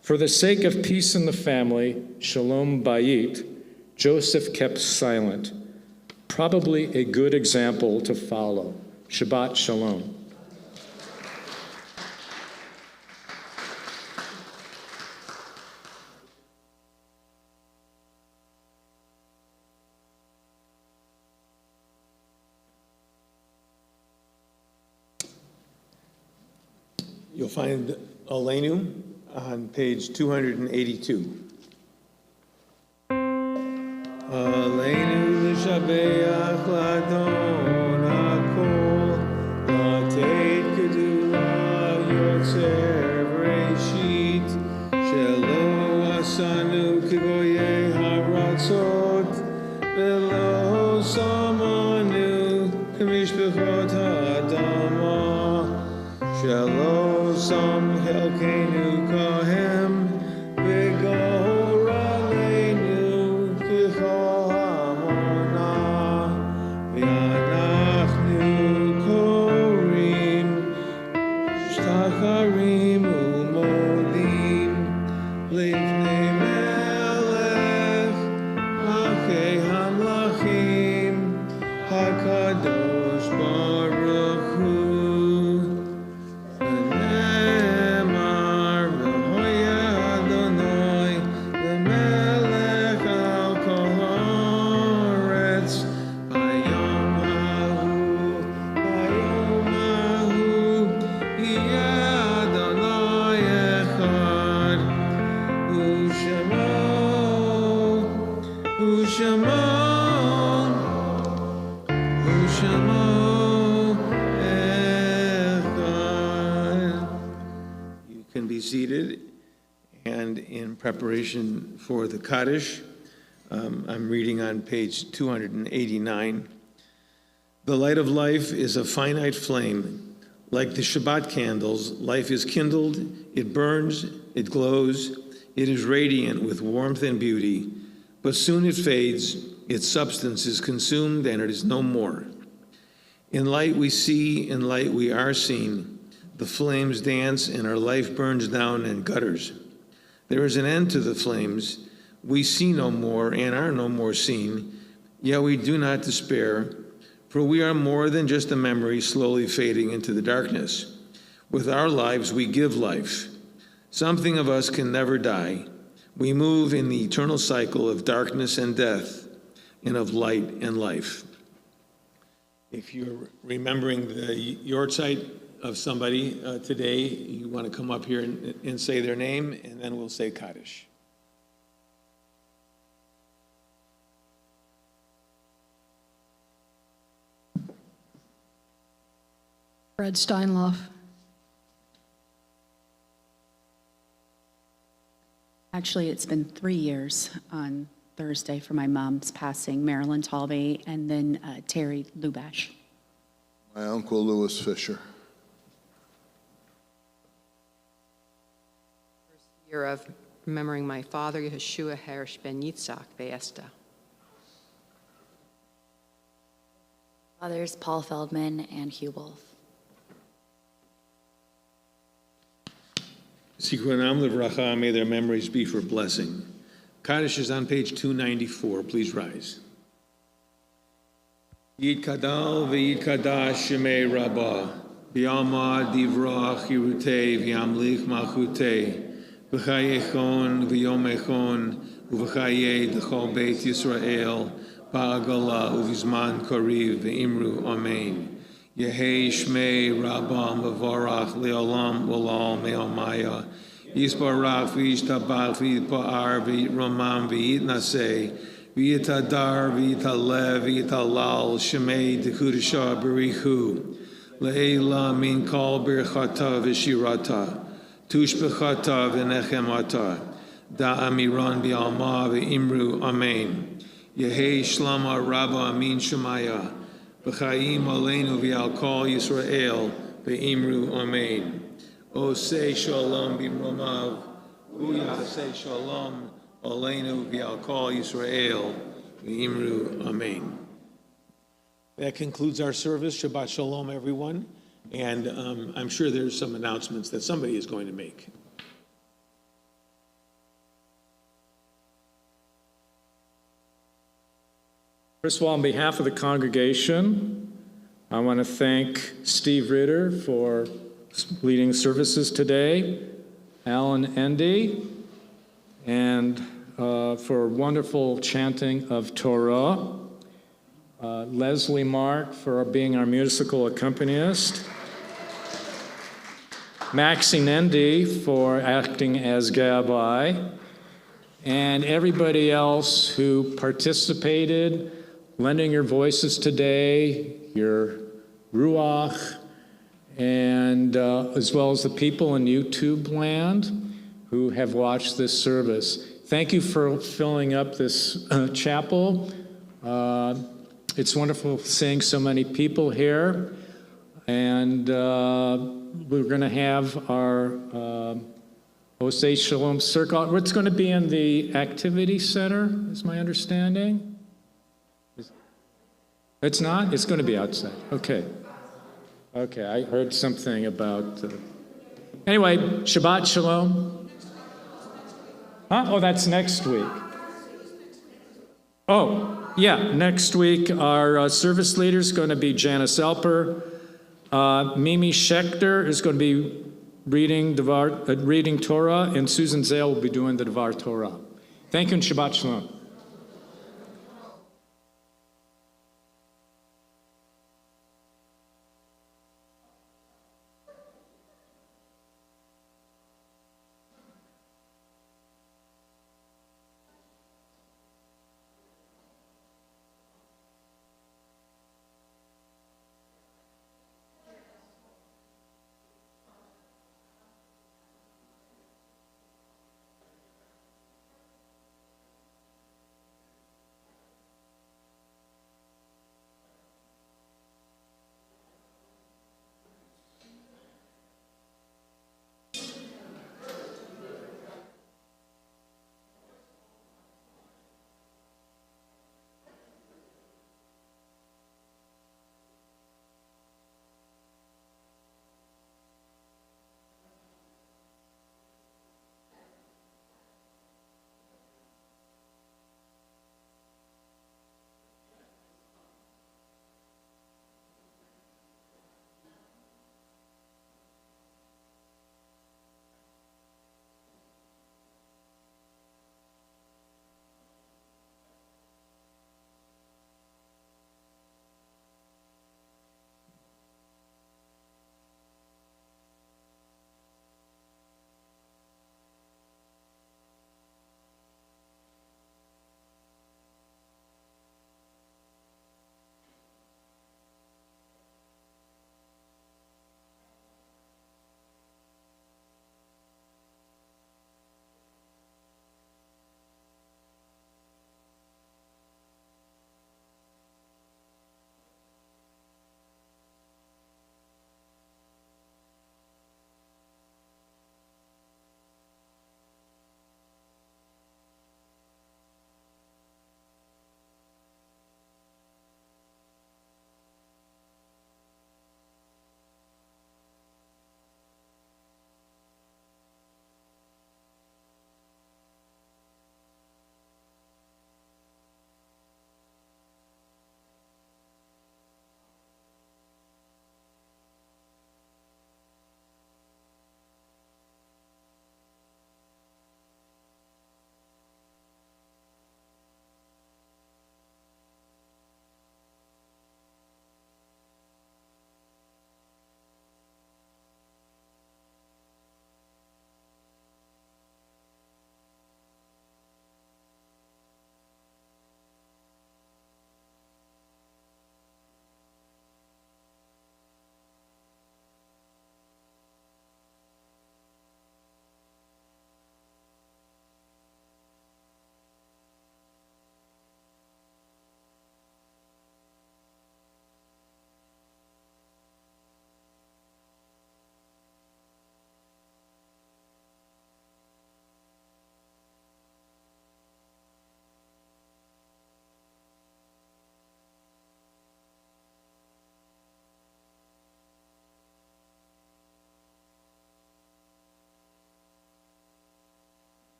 For the sake of peace in the family, shalom bayit, Joseph kept silent. Probably a good example to follow. Shabbat shalom. You'll find Aleinu on page 282. Aleinu l'shabeach l'Adon hakol, l'teit gedula yotzer v'reishit, shelo asanu k'goyei haratzot, v'lo samanu k'mishpachot ha'adama, shelo sam helkeinu kahem, v'gor aleinu k'chol hamor. seated. And in preparation for the Kaddish, I'm reading on page 289. The light of life is a finite flame. Like the Shabbat candles, life is kindled, it burns, it glows, it is radiant with warmth and beauty, but soon it fades, its substance is consumed, and it is no more. In light we see, in light we are seen. The flames dance, and our life burns down and gutters. There is an end to the flames. We see no more and are no more seen, yet we do not despair, for we are more than just a memory slowly fading into the darkness. With our lives we give life. Something of us can never die. We move in the eternal cycle of darkness and death, and of light and life. If you're remembering the yortzeit of somebody today, you want to come up here and say their name, and then we'll say Kaddish. Fred Steinloff. Actually, it's been 3 years on Thursday for my mom's passing, Marilyn Talby, and then Terry Lubash. My uncle, Louis Fisher. First year of remembering my father, Yeshua Hersh ben Yitzhak Be'esta. Fathers Paul Feldman and Hugh Wolf. Zikronam Livracha, may their memories be for blessing. Kaddish is on page 294. Please rise. Yid Kadal v'Yid Kadash Shemei Rabbah B'Yalma Divrach Yirutei V'Yamlich Malchutei V'Chayechon V'Yomechon U'V'Chayei D'Chol Beit Yisrael Ba'agala U'Vizman Koriv V'Imru Amen. Yehei Shmei Rabbah Mavarach Leolam Walal Me'omaya Yisbarach V'Yishtabach V'Yitpa'ar V'Yitramam V'Yitnaseh V'Yitadar V'Yitalev V'Yitalal Shemei D'Kudisha Berichu Le'ela Min Kol Birchata V'Shirata Tushbechata V'Nechemata Da'amiran B'Alma V'Imru Amen. Yehei Shlama Rabbah Amin Shemaya B'chaim aleinu v'al kol Yisrael v'imru amen. Osei shalom b'mromav, u'yasei shalom aleinu v'al kol Yisrael v'imru amen. That concludes our service. Shabbat shalom, everyone. And I'm sure there's some announcements that somebody is going to make. First of all, on behalf of the congregation, I want to thank Steve Ritter for leading services today, Alan Endy, and for wonderful chanting of Torah, Leslie Mark for being our musical accompanist, Maxine Endy for acting as Gabbai, and everybody else who participated, lending your voices today, your ruach, and as well as the people in YouTube land who have watched this service. Thank you for filling up this chapel. It's wonderful seeing so many people here. And we're going to have our Osei Shalom Circle. It's going to be in the Activity Center, is my understanding. It's not? It's going to be outside. Okay. Okay, I heard something about... Anyway, Shabbat Shalom. Huh? Oh, that's next week. Oh, yeah, next week our service leader is going to be Janice Elper. Mimi Schechter is going to be reading Torah, and Susan Zale will be doing the Devar Torah. Thank you and Shabbat Shalom.